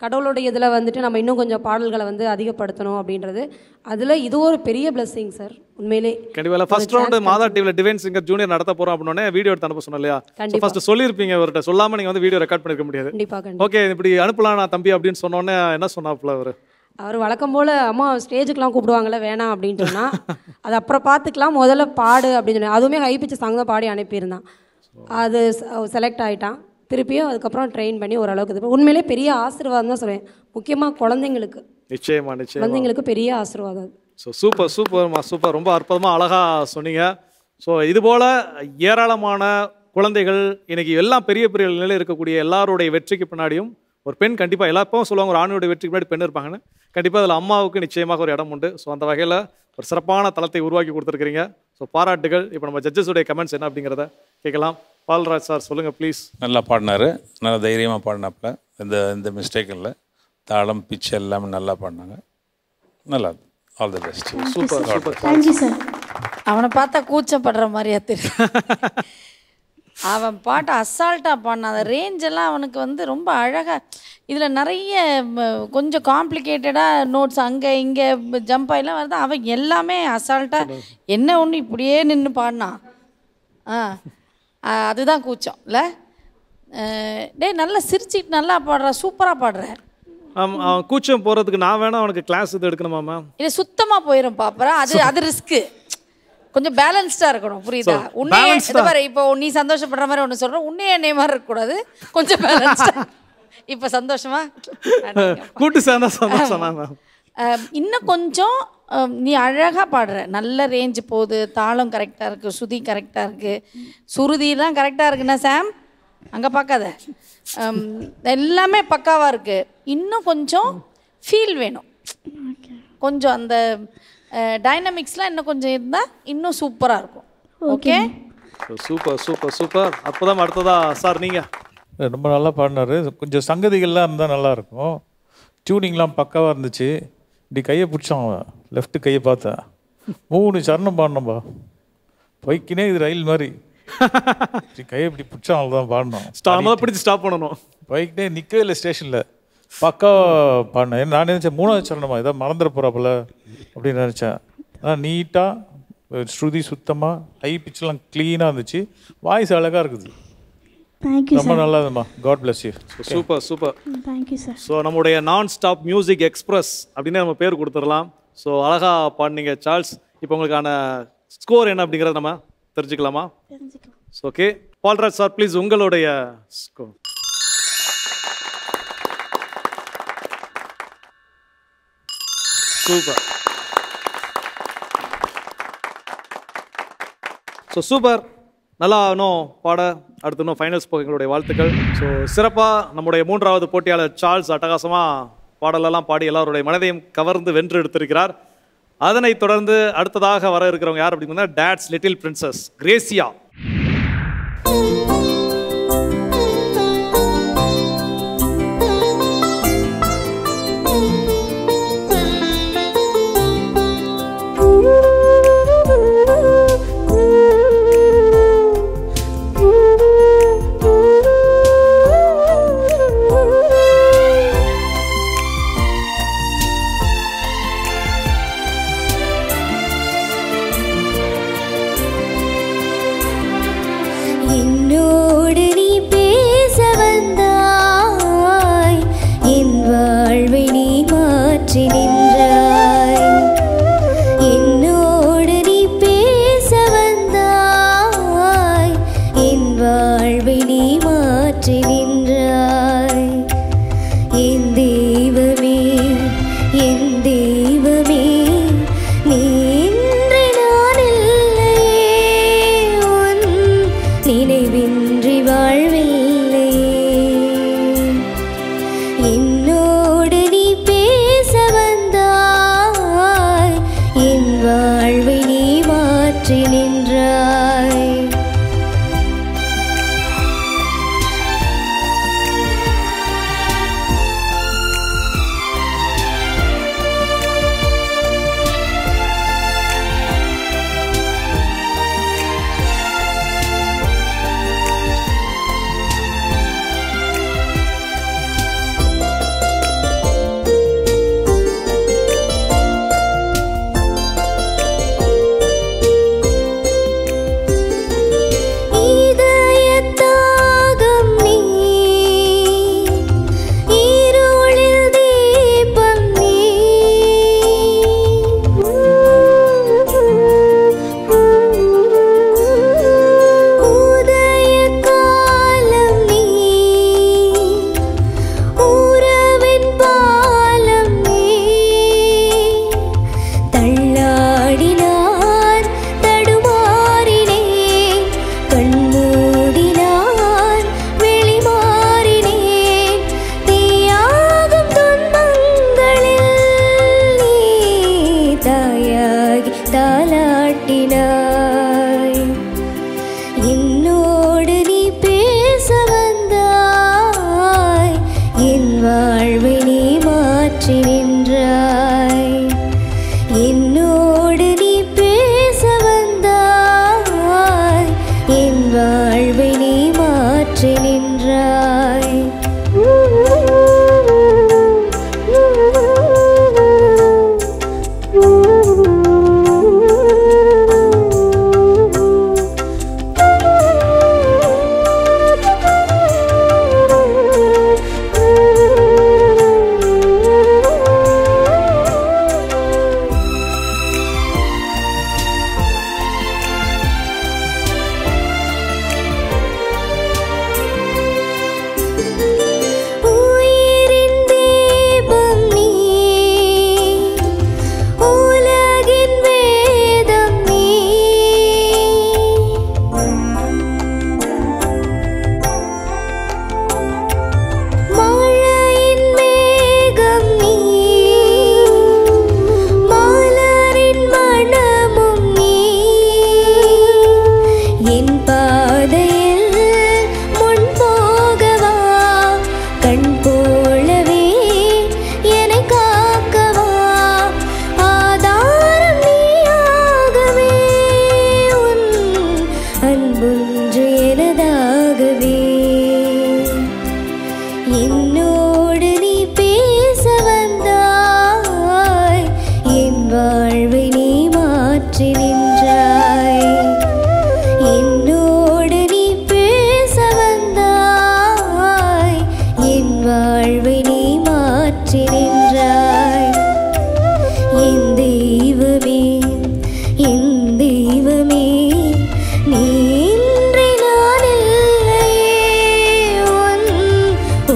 கடவுளுடைய இதில் வந்துட்டு நம்ம இன்னும் கொஞ்சம் பாடல்களை வந்து அதிகப்படுத்தணும் அப்படின்றது. அதில் இது ஒரு பெரிய பிளெஸிங் சார் உண்மையிலே. கண்டிப்பாக ஃபர்ஸ்ட் ரவுண்டு மாதா டிவியில் டிவைன் சிங்கர் ஜூனியர் நடத்த போகிறோம் அப்படின்னே வீடியோ எடுத்து அனுப்ப சொன்னோம் இல்லையா? ஃபர்ஸ்ட் சொல்லியிருப்பீங்க அவர்கிட்ட, சொல்லாமல் நீங்கள் வந்து வீடியோ ரெக்கார்ட் பண்ணிருக்க முடியாது. கண்டிப்பாக. ஓகே இப்படி அனுப்பலாம் நான் தம்பி அப்படின்னு சொன்னோன்னே என்ன சொன்னாப்புல அவர் வழக்கம் போல் அம்மா ஸ்டேஜுக்கெலாம் கூப்பிடுவாங்கள்ல வேணாம் அப்படின்னு சொன்னால் அது அப்புறம் பார்த்துக்கலாம், முதல்ல பாடு அப்படின்னு சொன்னேன். அதுவுமே ஹை பிச்சு சாங் தான் பாடி அனுப்பியிருந்தான். அது செலக்ட் ஆகிட்டான். திருப்பியும் அதுக்கப்புறம் ட்ரெயின் பண்ணி ஓரளவுக்கு இது உண்மையிலே பெரிய ஆசீர்வாதம் தான் சொல்லுவேன். முக்கியமாக குழந்தைங்களுக்கு, நிச்சயமா குழந்தைங்களுக்கு பெரிய ஆசீர்வாதம். ஸோ சூப்பர் சூப்பர்மா சூப்பர், ரொம்ப அற்புதமாக அழகாக சொன்னீங்க. ஸோ இதுபோல் ஏராளமான குழந்தைகள் இன்னைக்கு எல்லாம் பெரிய பெரிய நிலையில் இருக்கக்கூடிய எல்லாருடைய வெற்றிக்கு பின்னாடியும் ஒரு பெண் கண்டிப்பாக எல்லாப்பவும் சொல்லுவாங்க, ஒரு ஆணுடைய வெற்றிக்கு முன்னாடி பெண் இருப்பாங்கன்னு. கண்டிப்பாக அதில் அம்மாவுக்கு நிச்சயமாக ஒரு இடம் உண்டு. ஸோ அந்த வகையில் ஒரு சிறப்பான தளத்தை உருவாக்கி கொடுத்துருக்கிறீங்க. ஸோ பாராட்டுகள். இப்போ நம்ம ஜட்ஜஸுடைய கமெண்ட்ஸ் என்ன அப்படிங்கிறத கேட்கலாம். பால்ராஜ் சார் சொல்லுங்கள் ப்ளீஸ். நல்லா பாடினார், நல்லா தைரியமாக பாடினாப்புல, எந்த மிஸ்டேக் இல்லை. தாளம் பிச்சு எல்லாமே நல்லா பாடினாங்க. நல்லா, all the best. Super super. Thank you sir. அவனை பார்த்தா கூச்சப்படுற மாதிரியா தெரியும். அவன் பாட்டு அசால்ட்டாக பாடினான். அந்த ரேஞ்செல்லாம் அவனுக்கு வந்து ரொம்ப அழகாக. இதில் நிறைய கொஞ்சம் காம்ப்ளிகேட்டடாக நோட்ஸ் அங்கே இங்கே ஜம்ப் ஆகிலாம் வருது. அவன் எல்லாமே அசால்ட்டாக என்ன ஒன்று இப்படியே நின்று பாடினான். அதுதான் கூச்சம் இல்லை? டே நல்லா சிரிச்சிட்டு நல்லா பாடுற, சூப்பராக பாடுற. கூச்சம் போகிறதுக்கு நான் வேணா அவனுக்கு கிளாஸ் இது எடுக்கணுமா மேம்? இல்லை சுத்தமாக போயிடும் பாப்பரா. அது ரிஸ்க்கு. கொஞ்சம் பேலன்ஸ்டாக இருக்கணும், புரியுதா? உன்னையே இது மாதிரி இப்போ நீ சந்தோஷப்படுற மாதிரி ஒன்று சொல்கிறேன், உன்னையே என்னைய மாதிரி இருக்கக்கூடாது, கொஞ்சம் பேலன்ஸ்டாக. இப்போ சந்தோஷமா கூட்டு சேர்ந்தா சந்தோஷமா மேம்? இன்னும் கொஞ்சம் நீ அழகாக பாடுற, நல்ல ரேஞ்சு போகுது, தாளம் கரெக்டாக இருக்குது, சுதி கரெக்டாக இருக்குது, சுருதிலாம் கரெக்டாக இருக்குண்ணா சாம், அங்கே பார்க்காத, எல்லாமே பக்காவாக இருக்குது. இன்னும் கொஞ்சம் ஃபீல் வேணும், கொஞ்சம் அந்த டைனமிக்ஸ்லாம் இன்னும் கொஞ்சம் இருந்தால் இன்னும் சூப்பராக இருக்கும். Okay super super super. அப்போதான் அடுத்ததா சார் நீங்கள் ரொம்ப நல்லா பாடினார். கொஞ்சம் சங்கதிகள்லாம் இருந்தால் நல்லாயிருக்கும். டியூனிங்லாம் பக்காவாக இருந்துச்சு. இப்படி கையை பிடிச்சான், அவன் லெஃப்ட்டு கையை பார்த்தா 3 சரணம் பாடினோம்பா. பைக்கினே இது ரயில் மாதிரி கையை இப்படி பிடிச்சான், அவ்வளோதான் பாடினோம். பிடிச்சி ஸ்டாப் பண்ணணும். பைக்னே நிற்கவே இல்லை ஸ்டேஷனில், பக்கா பாடினேன். நான் நினச்சேன் 3வது சரணமா ஏதாவது மறந்துட போகிறாப்புல அப்படின்னு நினச்சேன். ஆனால் நீட்டாக ஸ்ருதி சுத்தமாக, ஹை பிச்செலாம் க்ளீனாக இருந்துச்சு. வாய்ஸ் அழகாக இருக்குது. ரொம்ப நல்லா இருந்தம்மா. God bless you. Super super. Thank you sir. So நம்முடைய நான் ஸ்டாப் மியூசிக் எக்ஸ்பிரஸ் அப்படின்னு நம்ம பேர் கொடுத்துடலாம். ஸோ அழகாக பாடினீங்க சார்ல்ஸ். இப்போ உங்களுக்கான ஸ்கோர் என்ன அப்படிங்கிறத நம்ம தெரிஞ்சுக்கலாமா? ஓகே பால்ராஜ் சார் ப்ளீஸ் உங்களுடைய ஸ்கோர். சூப்பர். So super. நல்லா இன்னும் பாட அடுத்து இன்னும் ஃபைனல்ஸ் போக எங்களுடைய வாழ்த்துக்கள். ஸோ சிறப்பாக நம்முடைய மூன்றாவது போட்டியாளர் சார்ல்ஸ் அட்டகாசமாக பாடலெல்லாம் பாடி எல்லாருடைய மனதையும் கவர்ந்து வென்று எடுத்திருக்கிறார். அதனைத் தொடர்ந்து அடுத்ததாக வர இருக்கிறவங்க யார் அப்படின்னா டேட்ஸ் லிட்டில் பிரின்சஸ் கிரேசியா.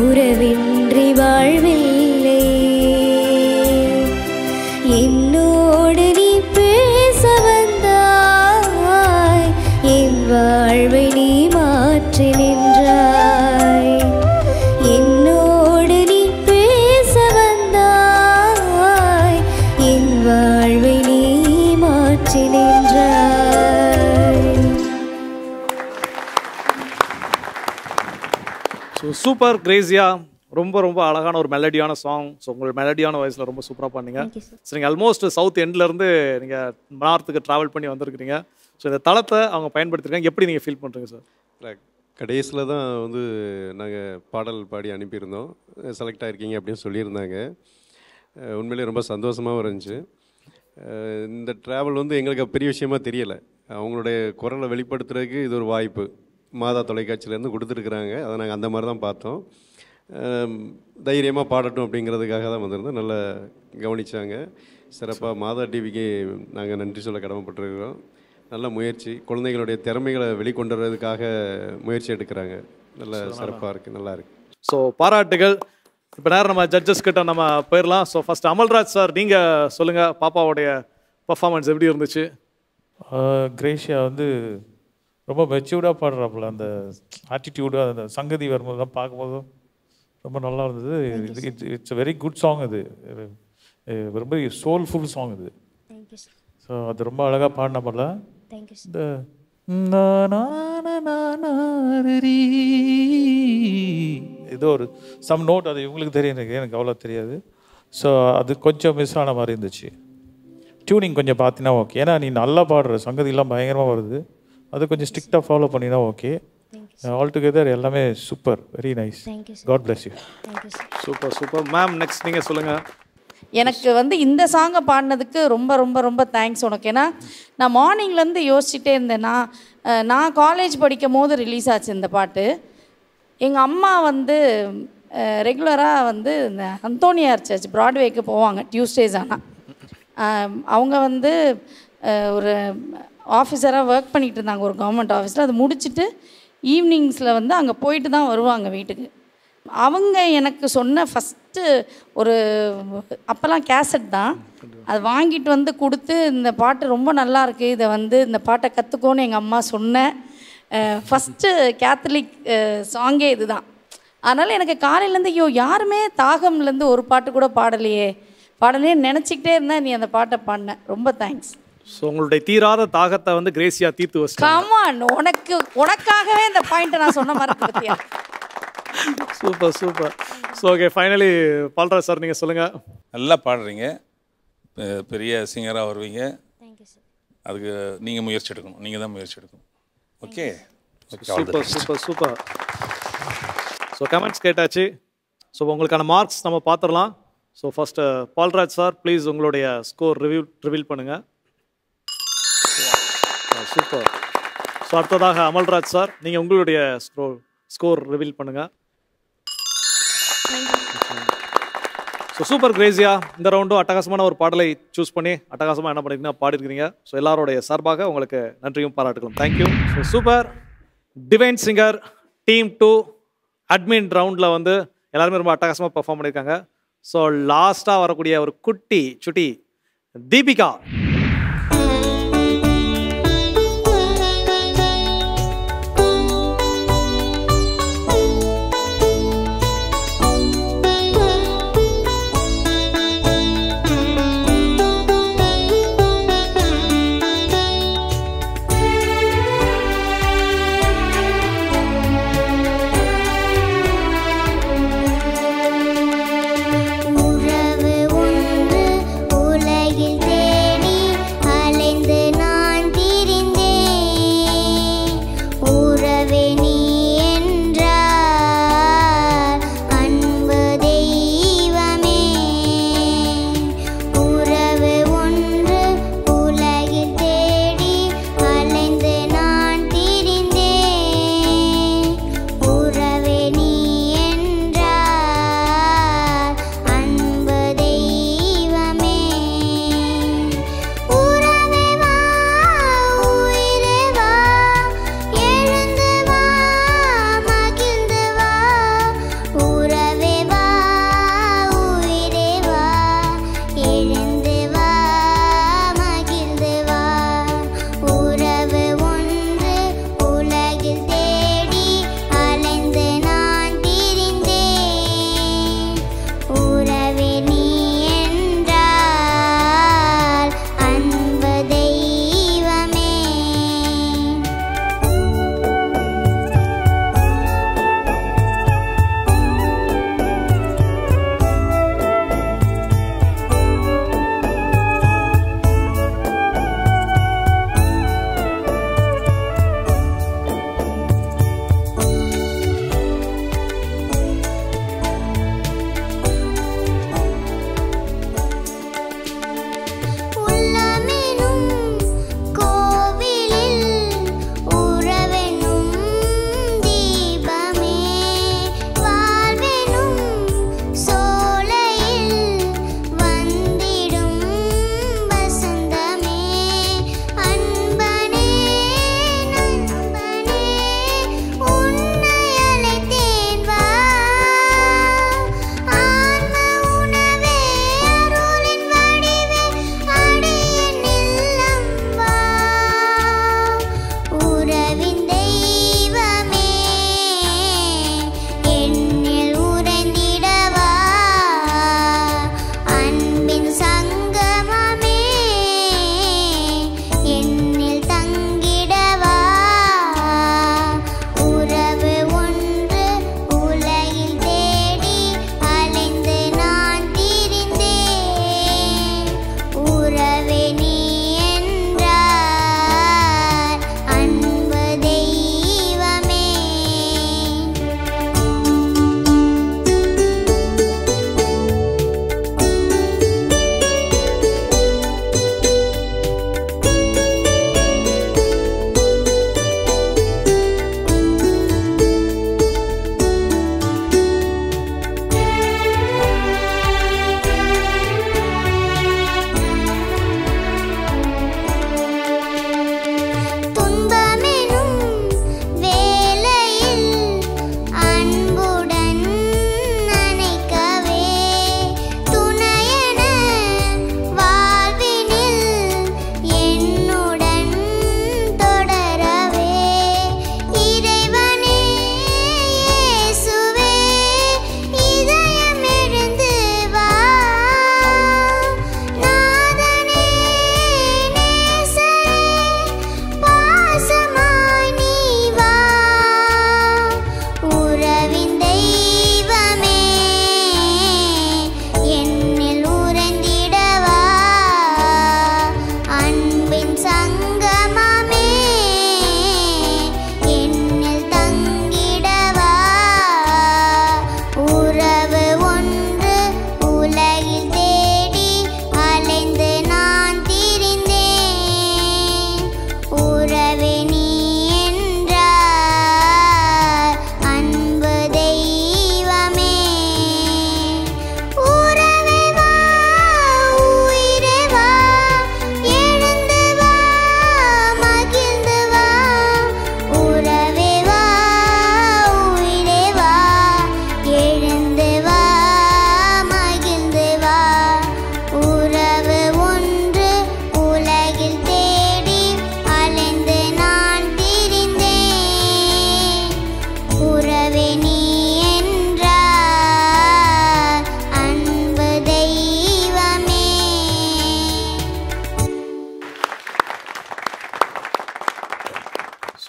உறவின்றி வாழ்வில்லை. சூப்பர் கிரேசியா, ரொம்ப ரொம்ப அழகான ஒரு மெலடியான சாங். ஸோ உங்கள் மெலடியான வாய்ஸில் ரொம்ப சூப்பராக பண்ணீங்க. ஸோ நீங்கள் ஆல்மோஸ்ட் சவுத் எண்ட்லேருந்து நீங்கள் நார்த்துக்கு ட்ராவல் பண்ணி வந்திருக்கிறீங்க. ஸோ இந்த தளத்தை அவங்க பயன்படுத்திருக்காங்க, எப்படி நீங்கள் ஃபீல் பண்ணுறீங்க சார்? கடைசியில் தான் வந்து நாங்கள் பாடல் பாடி அனுப்பியிருந்தோம், செலக்ட் ஆகிருக்கீங்க அப்படின்னு சொல்லியிருந்தாங்க. உண்மையிலே ரொம்ப சந்தோஷமாகவும் இருந்துச்சு. இந்த ட்ராவல் வந்து எங்களுக்கு பெரிய விஷயமா தெரியலை. அவங்களுடைய குரலை வெளிப்படுத்துறதுக்கு இது ஒரு வாய்ப்பு மாதா தொலைக்காட்சியிலேருந்து கொடுத்துருக்குறாங்க. அதை நாங்கள் அந்த மாதிரி தான் பார்த்தோம். தைரியமாக பாடட்டும் அப்படிங்கிறதுக்காக தான் வந்திருந்தோம். நல்லா கவனித்தாங்க. சிறப்பாக மாதா டிவிக்கு நாங்கள் நன்றி சொல்ல கடமைப்பட்டிருக்கிறோம். நல்ல முயற்சி, குழந்தைகளுடைய திறமைகளை வெளிக்கொண்டு வர்றதுக்காக முயற்சி எடுக்கிறாங்க. நல்ல சிறப்பாக இருக்குது, நல்லா இருக்குது. ஸோ பாராட்டுகள். இப்போ நேரம் நம்ம ஜட்ஜஸ் கிட்ட நம்ம போயிடலாம். ஸோ ஃபர்ஸ்ட் அமல்ராஜ் சார், நீங்கள் சொல்லுங்கள், பாப்பாவுடைய பர்ஃபார்மன்ஸ் எப்படி இருந்துச்சு? கிரேஷியா வந்து ரொம்ப மெச்சூர்டாக பாடுறாப்புல. அந்த ஆட்டிடியூடு, அந்த சங்கதி வரும்போது தான் பார்க்கும்போதும் ரொம்ப நல்லா இருந்தது. It's very good song. இது ரொம்ப சோல்ஃபுல் சாங் இது. ஸோ அது ரொம்ப அழகாக பாடினப்பல. இந்த ஏதோ ஒரு சம் நோட், அது இவங்களுக்கு தெரியும், எனக்கு அவ்வளோ தெரியாது. ஸோ அது கொஞ்சம் மிஸ் ஆன மாதிரி இருந்துச்சு. டியூனிங் கொஞ்சம் பார்த்தீங்கன்னா ஓகே. ஏன்னா நீ நல்லா பாடுற, சங்கதியெல்லாம் பயங்கரமாக வருது. அது கொஞ்சம் ஸ்ட்ரிக்டாக ஃபாலோ பண்ணினா ஓகே. ஆல் டுகெதர் எல்லாமே super, very nice. God bless you. Super super. Ma'am next நீங்கள் சொல்லுங்கள். எனக்கு வந்து இந்த சாங்கை பாடினதுக்கு ரொம்ப ரொம்ப ரொம்ப தேங்க்ஸ் உனக்கு. ஏன்னா நான் மார்னிங்லேருந்து யோசிச்சுட்டே இருந்தேன். நான் காலேஜ் படிக்கும் போது ரிலீஸ் ஆச்சு இந்த பாட்டு. எங்கள் அம்மா வந்து ரெகுலராக வந்து இந்த அந்தோனியார் சர்ச் ப்ராட்வேக்கு போவாங்க டியூஸ்டேஸ். ஆனால் அவங்க வந்து ஒரு ஆஃபீஸராக ஒர்க் பண்ணிகிட்டு இருந்தாங்க ஒரு கவர்மெண்ட் ஆஃபீஸில். அது முடிச்சுட்டு ஈவினிங்ஸில் வந்து அங்கே போயிட்டு தான் வருவாங்க வீட்டுக்கு. அவங்க எனக்கு சொன்ன ஃபஸ்ட்டு ஒரு அப்போல்லாம் கேசட் தான், அது வாங்கிட்டு வந்து கொடுத்து இந்த பாட்டு ரொம்ப நல்லா இருக்குது, இதை வந்து இந்த பாட்டை கற்றுக்கோன்னு எங்கள் அம்மா சொன்னேன். ஃபஸ்ட்டு கேத்தலிக் சாங்கே இது தான். அதனால் எனக்கு காலையிலேருந்து யாருமே தாகம்லேருந்து ஒரு பாட்டு கூட பாடலையே நினச்சிக்கிட்டே இருந்தேன். நீ அந்த பாட்டை பாடின, ரொம்ப தேங்க்ஸ். ஸோ உங்களுடைய தீராத தாகத்தை வந்து கிரேசியா தீர்த்து வச்சு. கமான், உனக்காகவே இந்த பாயிண்ட்டை நான் சொன்ன மாதிரி பற்றியா. Super super. So okay, finally Balraj sir நீங்கள் சொல்லுங்கள். நல்லா பாடுறீங்க, பெரிய சிங்கராக வருவீங்க. அதுக்கு நீங்கள் முயற்சி எடுக்கணும், நீங்கள் தான் முயற்சி எடுக்கணும். Okay, super super super. So comments கேட்டாச்சு. ஸோ உங்களுக்கான மார்க்ஸ் நம்ம பார்த்துடலாம். So first Paulraj sir, please உங்களுடைய ஸ்கோர் ரிவீல் பண்ணுங்கள். சூப்பர். ஸோ அடுத்ததாக அமல்ராஜ் சார், நீங்கள் உங்களுடைய ஸ்கோர் ரிவீல் பண்ணுங்கள். ஸோ சூப்பர் கிரேசியா, இந்த ரவுண்டும் அட்டகாசமான ஒரு பாடலை சூஸ் பண்ணி அட்டகாசமாக என்ன பண்ணிருக்கீங்க பாடிருக்கிறீங்க. ஸோ எல்லாரோடைய சார்பாக உங்களுக்கு நன்றியும் பாராட்டுகளும். Thank you. So super. Divine singer team 2 admin ரவுண்டில் வந்து எல்லாருமே ரொம்ப அட்டகாசமாக பெர்ஃபார்ம் பண்ணியிருக்காங்க. ஸோ லாஸ்ட்டாக வரக்கூடிய ஒரு சுட்டி தீபிகா. உறவு ஒன்று உலகில் தேடி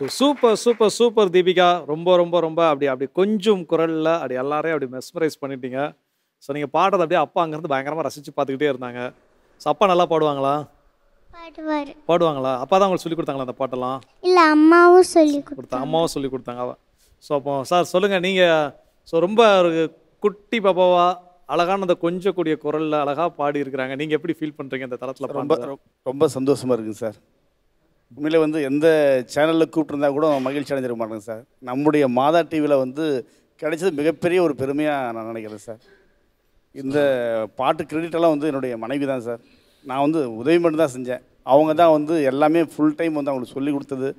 so super super super Deepika. ரொம்ப ரொம்ப ரொம்ப அப்படி கொஞ்சம் குரலில் அப்படி எல்லாரையும் அப்படி மெஸ்மரைஸ் பண்ணிட்டீங்க. ஸோ நீங்கள் பாடுறது அப்படியே அப்பா அங்கேருந்து பயங்கரமாக ரசித்து பார்த்துக்கிட்டே இருந்தாங்க. ஸோ அப்பா நல்லா பாடுவாங்களா? பாடுவாங்களா? அப்பா தான் உங்களுக்கு சொல்லி கொடுத்தாங்களா அந்த பாட்டெல்லாம்? இல்லை, அம்மாவும் சொல்லி கொடுத்தாங்க. அம்மாவும் சொல்லி கொடுத்தாங்க. ஸோ அப்போ சார் சொல்லுங்கள், நீங்கள் ஸோ ரொம்ப ஒரு குட்டி பாப்பாவா அழகான அந்த கொஞ்சம் கூடிய குரலில் அழகாக பாடி இருக்கிறாங்க. நீங்கள் எப்படி ஃபீல் பண்ணுறீங்க இந்த தளத்தில்? ரொம்ப சந்தோஷமாக இருக்குங்க சார். உண்மையிலே எந்த சேனலில் கூப்பிட்டுருந்தா கூட மகிழ்ச்சி அடைஞ்சிட மாட்டேங்க சார். நம்முடைய மாதா டிவியில் கிடைச்சது மிகப்பெரிய ஒரு பெருமையாக நான் நினைக்கிறேன் சார். இந்த பாட்டு கிரெடிட்டெல்லாம் என்னுடைய மனைவி தான் சார். நான் உதவி மட்டும் தான் செஞ்சேன். அவங்க தான் எல்லாமே ஃபுல் டைம் அவங்களுக்கு சொல்லி கொடுத்தது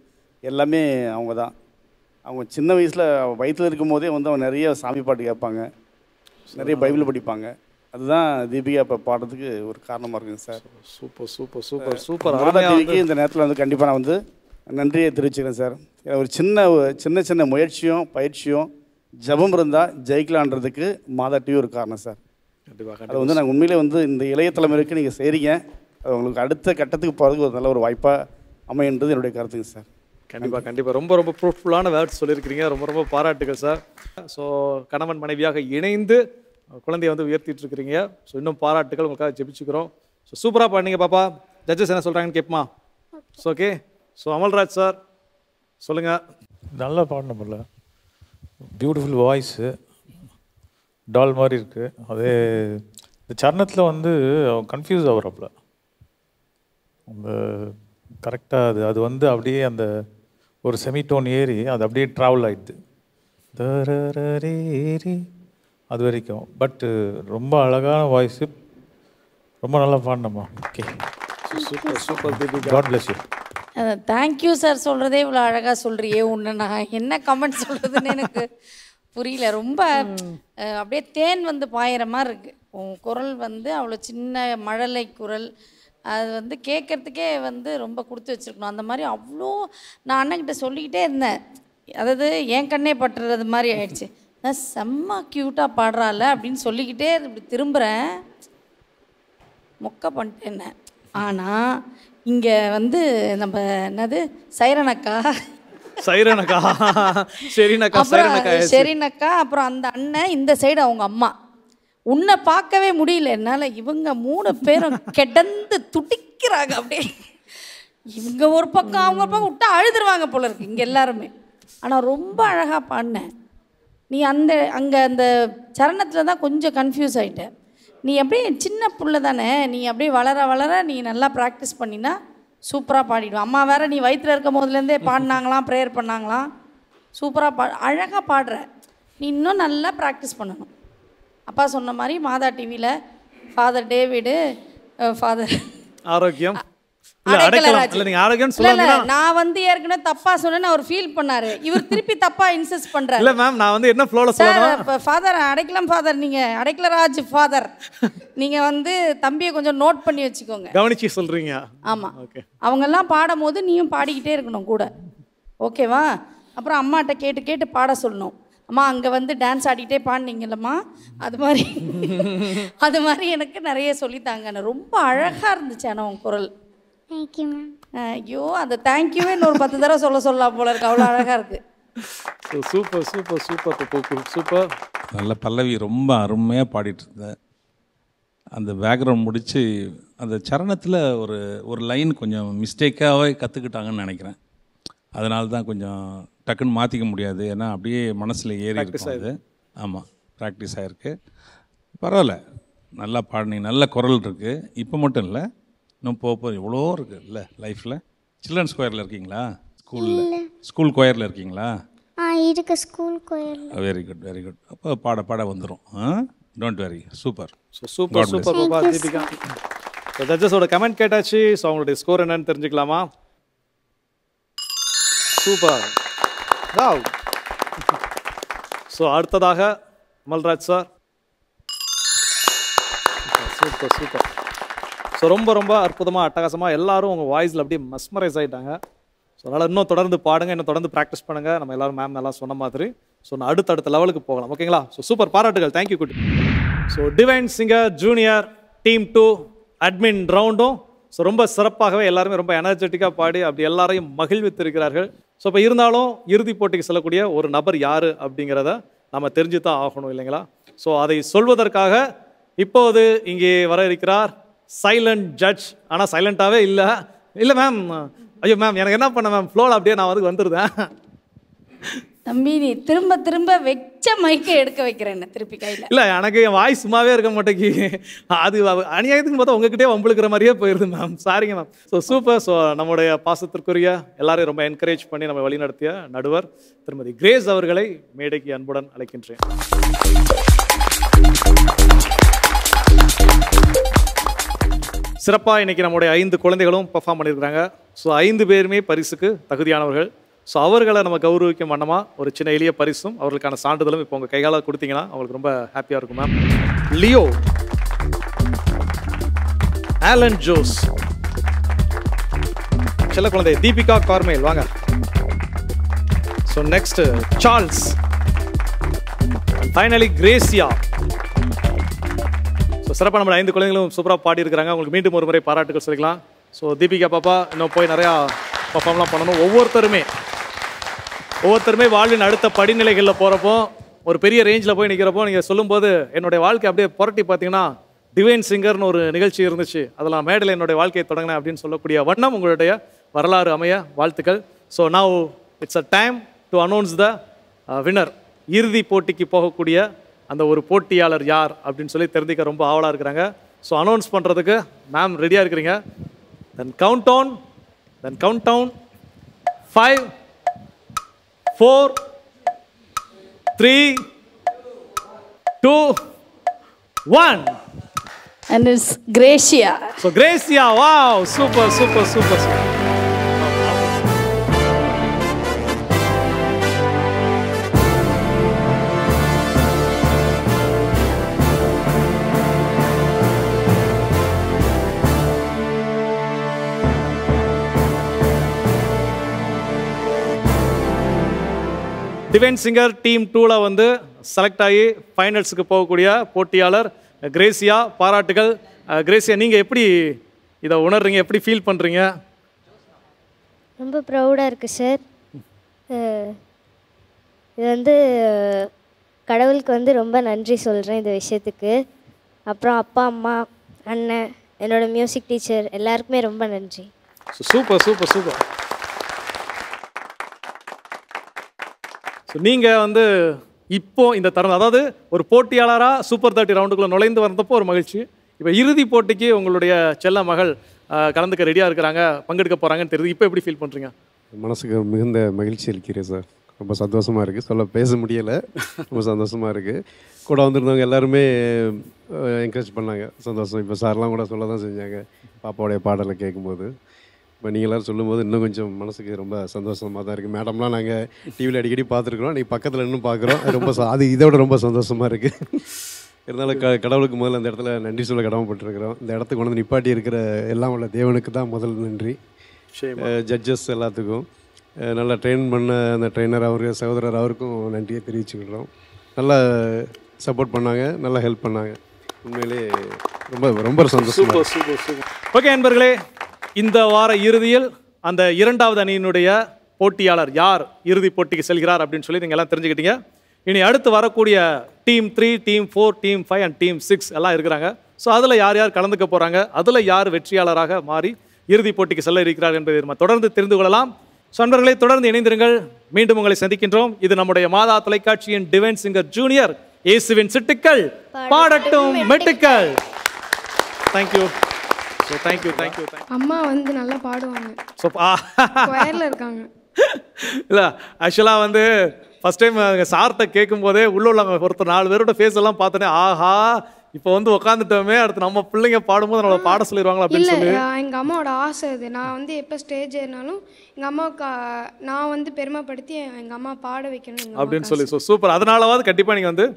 எல்லாமே அவங்க தான். அவங்க சின்ன வயசில் வயிற்றில் இருக்கும் போதே அவங்க நிறைய சாமி பாட்டு கேட்பாங்க, நிறைய பைபிள் படிப்பாங்க. அதுதான் தீபிகா இப்போ பாடுறதுக்கு ஒரு காரணமாக இருக்குங்க sir. Super super super super. மாதா டிவிக்கு இந்த நேரத்தில் கண்டிப்பாக நான் நன்றியை தெரிவிச்சுக்கிறேன் சார். ஒரு சின்ன சின்ன முயற்சியும் பயிற்சியும் ஜபம் இருந்தால் ஜெயிக்கலான்றதுக்கு மாதா டிவி ஒரு காரணம் சார். அது நாங்கள் உண்மையிலே இந்த இளைய தலைமுறைக்கு நீங்கள் செய்கிறீங்க. அது உங்களுக்கு அடுத்த கட்டத்துக்கு போகிறதுக்கு ஒரு நல்ல ஒரு வாய்ப்பாக அமையன்றது என்னுடைய கருத்துங்க சார். கண்டிப்பாக ரொம்ப ரொம்ப ப்ரூஃபுல்லான வேர்ட்ஸ் சொல்லியிருக்கிறீங்க. ரொம்ப ரொம்ப பாராட்டுகள் சார். ஸோ கணவன் மனைவியாக இணைந்து குழந்தைய உயர்த்திட்டு இருக்கிறீங்க. ஸோ இன்னும் பாராட்டுகள் உங்களுக்காக ஜெபிச்சுக்கிறோம். ஸோ சூப்பராக பாடுங்க பாப்பா. ஜட்ஜஸ் என்ன சொல்கிறாங்கன்னு கேட்போமா? So okay. So Amalraj sir சொல்லுங்கள். நல்லா பாடணும்ல, பியூட்டிஃபுல் வாய்ஸு, டால் மாதிரி இருக்குது. அதே இந்த சரணத்தில் கன்ஃபியூஸ் ஆகுறாப்புல. அந்த கரெக்டாக அது அப்படியே அந்த ஒரு செமிடோன் ஏறி அது அப்படியே ட்ராவல் ஆகிடுது அது வரைக்கும். பட்டு ரொம்ப அழகான வாய்ஸு, ரொம்ப நல்லா பாடணுமா. Okay, super super Deepika. God bless you. Thank you sir சொல்கிறதே இவ்வளோ அழகாக சொல்கிறியே. உன்னை நான் என்ன கமெண்ட் சொல்கிறதுன்னு எனக்கு புரியல. ரொம்ப அப்படியே தேன் பாயிற மாதிரி இருக்குது உன் குரல். அவ்வளோ சின்ன மழலை குரல். அது கேட்குறதுக்கே ரொம்ப கொடுத்து வச்சுருக்கணும். அந்த மாதிரி அவ்வளோ நான் அண்ணன்கிட்ட சொல்லிக்கிட்டே இருந்தேன். அதாவது என் கண்ணே பட்டுறது மாதிரி ஆயிடுச்சு. நான் செம்ம க்யூட்டாக பாடுறாள் அப்படின்னு சொல்லிக்கிட்டே இப்படி திரும்புகிறேன். மொக்க பண்ணிட்டேன். ஆனால் இங்கே நம்ம என்னது சைரனக்கா சரினக்கா அப்புறம் அந்த அண்ணன் இந்த சைடு அவங்க அம்மா. உன்னை பார்க்கவே முடியல என்னால். இவங்க 3 பேரும் கிடந்து துடிக்கிறாங்க அப்படியே. இவங்க ஒரு பக்கம் அவங்க ஒரு பக்கம் விட்டா அழுதுருவாங்க போல இருக்கு இங்கே எல்லாருமே. ஆனால் ரொம்ப அழகாக பாடினேன் நீ. அங்கே அந்த சரணத்தில் தான் கொஞ்சம் கன்ஃபியூஸ் ஆகிட்ட. நீ அப்படியே சின்ன புள்ள தானே, நீ அப்படியே வளர வளர நீ நல்லா ப்ராக்டிஸ் பண்ணினா சூப்பராக பாடிடுவேன். அம்மா வேறு நீ வயிற்றில் இருக்கும் போதுலேருந்தே பாடினாங்களாம், ப்ரேயர் பண்ணாங்களாம். சூப்பராக அழகாக பாடுற. நீ இன்னும் நல்லா ப்ராக்டிஸ் பண்ணணும். அப்பா சொன்ன மாதிரி மாதா டிவியில் ஃபாதர் டேவிடு, ஃபாதர் ஆரோக்கியம், நான் ஏற்கனவே தப்பா சொன்னேன்னு அவர் ஃபீல் பண்ணாரு. இவர் திருப்பி தப்பா இன்சிஸ்ட் பண்றாரு. இல்ல மேம், நான் என்ன ஃப்ளோல சொல்லணும். ஃபாதர் அடைக்கலாம், ஃபாதர் நீங்க அடைக்கலராஜ் ஃபாதர் நீங்க தம்பியை கொஞ்சம் நோட் பண்ணி வச்சுக்கோங்க, கவனிச்சு சொல்றீங்க. ஆமா, அவங்க எல்லாம் பாடும் போது நீயும் பாடிக்கிட்டே இருக்கணும் கூட, ஓகேவா? அப்புறம் அம்மாட்ட கேட்டு கேட்டு பாட சொல்லணும். அம்மா அங்கே டான்ஸ் ஆடிக்கிட்டே பாடினீங்களம்மா, அது மாதிரி எனக்கு நிறைய சொல்லித்தாங்க. ரொம்ப அழகாக இருந்துச்சு ஆனால் உன் குரல். Thank you ma'am. ஐயோ, அந்த தேங்க்யூவே இன்னொரு 10 தடவை சொல்லலாம் போல இருக்கு, அவ்வளோ அழகாக இருக்கு. Super super super super. நல்ல பல்லவி ரொம்ப அருமையாக பாடிட்டு இருந்தேன். அந்த பேக்ரவுண்ட் முடித்து அந்த சரணத்தில் ஒரு லைன் கொஞ்சம் மிஸ்டேக்காகவே கற்றுக்கிட்டாங்கன்னு நினைக்கிறேன். அதனால தான் கொஞ்சம் டக்குன்னு மாற்றிக்க முடியாது, ஏன்னா அப்படியே மனசில் ஏறி இருக்கும் அது. ஆமாம், ப்ராக்டிஸ் ஆகிருக்கு. பரவாயில்ல, நல்லா பாடினீங்க, நல்ல குரல் இருக்குது. இப்போ மட்டும் இல்லை, இன்னும் போக எவ்வளோ இருக்குது இல்லை லைஃப்பில். சில்ட்ரன்ஸ் கொயரில் இருக்கீங்களா? ஸ்கூல் கொயரில் இருக்கீங்களா? இருக்கு, ஸ்கூல் கொயரில். Very good very good. அப்போ பாட வந்துடும். Don't worry. Super super super பாப்பா தீபிகா. ஜட்ஜஸோட கமெண்ட் கேட்டாச்சு. ஸோ அவங்களுடைய ஸ்கோர் என்னன்னு தெரிஞ்சுக்கலாமா? சூப்பர். ஸோ அடுத்ததாக Malraj sir. Super super. So ரொம்ப ரொம்ப அற்புதமாக அட்டகாசமாக எல்லாரும் உங்கள் வாய்ஸில் அப்படியே மஸ்மரைஸ் ஆகிட்டாங்க. ஸோ அதனால் இன்னும் தொடர்ந்து பாடுங்க, இன்னும் தொடர்ந்து ப்ராக்டிஸ் பண்ணுங்கள். நம்ம எல்லோரும் மேம் எல்லாம் சொன்ன மாதிரி ஸோ நான் அடுத்த லெவலுக்கு போகலாம், ஓகேங்களா? ஸோ சூப்பர், பாராட்டுகள், தேங்க்யூ குட்டி. So divine singer junior team 2 admin ரவுண்டும் ஸோ ரொம்ப சிறப்பாகவே எல்லாருமே ரொம்ப எனர்ஜெட்டிக்காக பாடி அப்படி எல்லாரையும் மகிழ்வித்திருக்கிறார்கள். ஸோ இப்போ இருந்தாலும் இறுதிப் போட்டிக்கு செல்லக்கூடிய ஒரு நபர் யார் அப்படிங்கிறத நம்ம தெரிஞ்சு தான் ஆகணும் இல்லைங்களா? ஸோ அதை சொல்வதற்காக இப்போது இங்கே வர இருக்கிறார் சைலண்ட் ஜட்ஜ். ஆனால் சைலண்ட்டாகவே இல்லை மேம். ஐயோ மேம், எனக்கு என்ன பண்ண மேம், ஃப்ளோவில் அப்படியே நான் வந்துருந்தேன். தம்பி நீ திரும்ப திரும்ப வெச்ச மைக்கை எடுக்க வைக்கிறேன் என்ன திருப்பி கையில். இல்லை, எனக்கு என் வாய்ஸ் சும்மாவே இருக்க மாட்டேங்கி, அது அநியாயத்துக்கு பார்த்தா உங்ககிட்டே வம்புழுக்கிற மாதிரியே போயிருது மேம். சாரிங்க மேம். So super. ஸோ நம்முடைய பாசத்திற்குரிய எல்லாரையும் ரொம்ப என்கரேஜ் பண்ணி நம்ம வழிநடத்திய நடுவர் திருமதி கிரேஸ் அவர்களை மேடைக்கு அன்புடன் அழைக்கின்றேன். சிறப்பாக இன்னைக்கு நம்முடைய 5 குழந்தைகளும் பெர்ஃபார்ம் பண்ணியிருக்கிறாங்க. ஸோ 5 பேருமே பரிசுக்கு தகுதியானவர்கள். ஸோ அவர்களை நம்ம கௌரவிக்கும் வண்ணமாக ஒரு சின்ன எளிய பரிசும் அவர்களுக்கான சான்றிதழும் இப்போ உங்கள் கைகால கொடுத்தீங்கன்னா அவங்களுக்கு ரொம்ப ஹாப்பியாக இருக்கும் மேம். லியோ, ஆலன் ஜோஸ், செல்ல குழந்தை தீபிகா கார்மேல் வாங்க. So next Charles, finally Grazia. So சிறப்பாக நம்ம 5 குழந்தைகளும் சூப்பராக பாடியிருக்கிறாங்க. அவங்களுக்கு மீண்டும் ஒரு முறை பாராட்டுகள் சொல்லிக்கலாம். ஸோ தீபிகா பாப்பா இன்னும் போய் நிறையா பர்ஃபார்ம்லாம் பண்ணணும். ஒவ்வொருத்தருமே வாழ்வின் அடுத்த படிநிலைகளில் போகிறப்போ ஒரு பெரிய ரேஞ்சில் போய் நிற்கிறப்போ நீங்கள் சொல்லும்போது என்னுடைய வாழ்க்கை அப்படியே புரட்டி பார்த்தீங்கன்னா டிவைன் சிங்கர்னு ஒரு நிகழ்ச்சி இருந்துச்சு, அதில் நான் மேடையில் என்னுடைய வாழ்க்கையை தொடங்கினேன் அப்படின்னு சொல்லக்கூடிய வண்ணம் உங்களுடைய வரலாறு அமைய வாழ்த்துக்கள். So now it's a time to announce the winner. இறுதி போட்டிக்கு போகக்கூடிய அந்த ஒரு போட்டியாளர் யார் அப்படின்னு சொல்லி தெரிஞ்சுக்க ரொம்ப ஆவலாக இருக்கிறாங்க. ஸோ அனௌன்ஸ் பண்ணுறதுக்கு மேம் ரெடியாக இருக்கிறீங்க. தென் count down 5 4 3 2 1. And it's Gracia. So Gracia, wow, super. Divine singer team 2ல வந்து செலக்ட் ஆகி ஃபைனல்ஸுக்கு போகக்கூடிய போட்டியாளர் கிரேசியா. பாராட்டுகள். கிரேசியா, நீங்கள் எப்படி இதை உணர்றீங்க, எப்படி ஃபீல் பண்ணுறீங்க? ரொம்ப ப்ரௌடாக இருக்குது சார். இது வந்து கடவுளுக்கு வந்து ரொம்ப நன்றி சொல்கிறேன் இந்த விஷயத்துக்கு. அப்புறம் அப்பா, அம்மா, அண்ணன், என்னோட மியூசிக் டீச்சர் எல்லாருக்குமே ரொம்ப நன்றி. சூப்பர். ஸோ நீங்கள் வந்து இப்போ இந்த தருணம், அதாவது ஒரு போட்டியாளராக சூப்பர் 30 ரவுண்டுக்குள்ளே நுழைந்து வந்தப்போ ஒரு மகிழ்ச்சி. இப்போ இறுதி போட்டிக்கு உங்களுடைய செல்ல மகள் கலந்துக்க ரெடியாக இருக்கிறாங்க, பங்கெடுக்க போகிறாங்கன்னு தெரியுது. இப்போ எப்படி ஃபீல் பண்ணுறீங்க? மனசுக்கு மிகுந்த மகிழ்ச்சி அளிக்கிறேன் சார். ரொம்ப சந்தோஷமாக இருக்குது. பேச முடியலை, ரொம்ப சந்தோஷமாக இருக்குது. கூட வந்திருந்தவங்க எல்லாருமே என்கரேஜ் பண்ணாங்க. சந்தோஷம். இப்போ சார்லாம் கூட சொல்ல தான் செஞ்சாங்க பாப்பாவுடைய பாடலை கேட்கும்போது. இப்போ நீங்கள் எல்லோரும் சொல்லும்போது இன்னும் கொஞ்சம் மனசுக்கு ரொம்ப சந்தோஷமாக தான் இருக்குது. மேடம்லாம் நாங்கள் டிவியில் அடிக்கடி பார்த்துருக்குறோம், நீ பக்கத்தில் இன்னும் பார்க்குறோம். ரொம்ப அது இதோட ரொம்ப சந்தோஷமாக இருக்குது. இருந்தாலும் கடவுளுக்கு முதல்ல அந்த இடத்துல நன்றி சொல்ல கடமைப்பட்டிருக்கிறோம். இந்த இடத்துக்கு வந்து நிப்பாட்டி இருக்கிற எல்லாம் உள்ள தேவனுக்கு தான் முதல் நன்றி. ஜட்ஜஸ் எல்லாத்துக்கும், நல்லா ட்ரெயின் பண்ண அந்த ட்ரெயினர் சகோதரர் அவருக்கும் நன்றியை தெரிவிச்சுக்கிறோம். நல்லா சப்போர்ட் பண்ணாங்க, நல்லா ஹெல்ப் பண்ணாங்க. உண்மையிலே ரொம்ப ரொம்ப சந்தோஷம். ஓகே நண்பர்களே, இந்த வார இறுதியில் அந்த 2வது அணியினுடைய போட்டியாளர் யார் இறுதி போட்டிக்கு செல்கிறார் அப்படின்னு சொல்லி நீங்கள் எல்லாம் தெரிஞ்சுக்கிட்டீங்க. இனி அடுத்து வரக்கூடிய team 3, team 4, team 5 and team 6 எல்லாம் இருக்கிறாங்க. ஸோ அதில் யார் யார் கலந்துக்க போகிறாங்க, அதில் யார் வெற்றியாளராக மாறி இறுதி போட்டிக்கு செல்ல இருக்கிறார் என்பதை நம்ம தொடர்ந்து தெரிந்து கொள்ளலாம். ஸோ நண்பர்களை தொடர்ந்து இணைந்திருங்கள். மீண்டும் உங்களை சந்திக்கின்றோம். இது நம்முடைய மாதா தொலைக்காட்சியின் டிவைன் சிங்கர் ஜூனியர். இயேசுவின் சிட்டுக்கள் பாடட்டும் மெட்டுக்கள். தேங்க்யூ. So thank you. அம்மா வந்து நல்லா பாடுவாங்க. ஸோ கொயரில் இருக்காங்க. இல்லை, ஆக்சுவலாக வந்து ஃபஸ்ட் டைம் சார்கிட்ட கேட்கும்போதே உள்ளவங்க ஒருத்தர் 4 பேரோட ஃபேஸ் எல்லாம் பார்த்தோன்னே ஆஹா இப்போ வந்து உட்காந்துட்டோமே, அடுத்து நம்ம பிள்ளைங்க பாடும்போது நம்மளை பாட சொல்லிடுவாங்களா அப்படின்னு சொல்லி. எங்கள் அம்மாவோட ஆசை அது. நான் வந்து எப்போ ஸ்டேஜ் ஏறினாலும் எங்கள் அம்மாவுக்கு நான் வந்து பெருமைப்படுத்தி எங்கள் அம்மா பாட வைக்கணும் அப்படின்னு சொல்லி. So super. அதனாலவாது கண்டிப்பாக நீங்கள் வந்து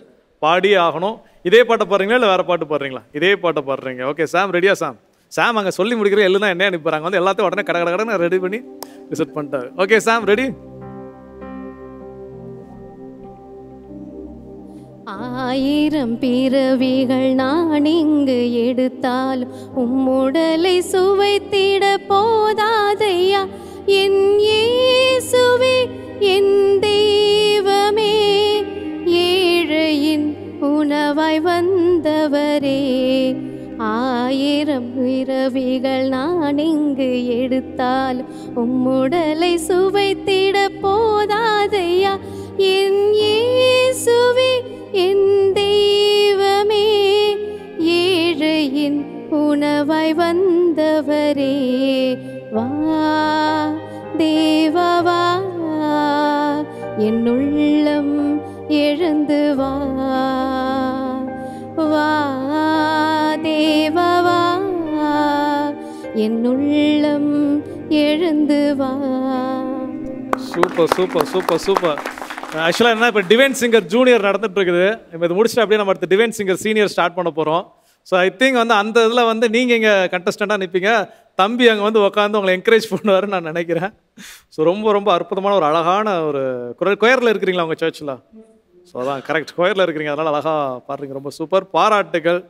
பாடியே ஆகணும். இதே பாட்டை பாடுறீங்களா இல்லை வேறு பாட்டு பாடுறீங்களா? இதே பாட்டை பாடுறீங்க. ஓகே சாம், ரெடியா சாம்? சாம் அங்கே சொல்லி முடிக்கிற எல்லாம் என்ன அனுப்பிடுறாங்க, வந்து எல்லாத்தையும் உடனே கடை ரெடி பண்ணி விசிட் பண்ணிட்டாரு. Okay Sam, ready? 1000 பிறவிகள் நான் இங்கு எடுத்தாலும் உம்முடலை சுவைத்திட போதாதையா. என் இயேசுவே என் தெய்வமே, ஏழையின் உணவாய் வந்தவரே. 1000 பிறவிகள் நான் இங்கு எடுத்தால் உம்முடலை சுவைத்திட போதாதையா. என் இயேசுவே என் தெய்வமே, ஏழையின் உணவாய் வந்தவரே. வா தேவா வா, என் உள்ளம் எழுந்து வா. வா தேவா வா, என் உள்ளம் எழுந்து வா. Super super super super. ஆக்சுவலாக என்ன, இப்போ டிவைன் சிங்கர் ஜூனியர் நடந்துட்டு இருக்குது. இப்போ இது முடிச்சுட்டு அப்படியே நம்ம அடுத்து டிவைன் சிங்கர் சீனியர் ஸ்டார்ட் பண்ண போகிறோம். ஸோ ஐ திங்க் வந்து அந்த இதில் வந்து நீங்கள் இங்கே கண்டஸ்டண்ட்டாக நிற்பீங்க, தம்பி அங்கே வந்து உட்காந்து உங்களை என்கரேஜ் பண்ணுவாருன்னு நான் நினைக்கிறேன். ஸோ ரொம்ப ரொம்ப அற்புதமான ஒரு அழகான ஒரு கொயரில் இருக்கிறீங்களா உங்கள் சர்ச்சில்? ஸோ அதான் கரெக்ட், கொயரில் இருக்கிறீங்க, அதனால் அழகாக பாடுறீங்க, ரொம்ப சூப்பர், பாராட்டுகள்.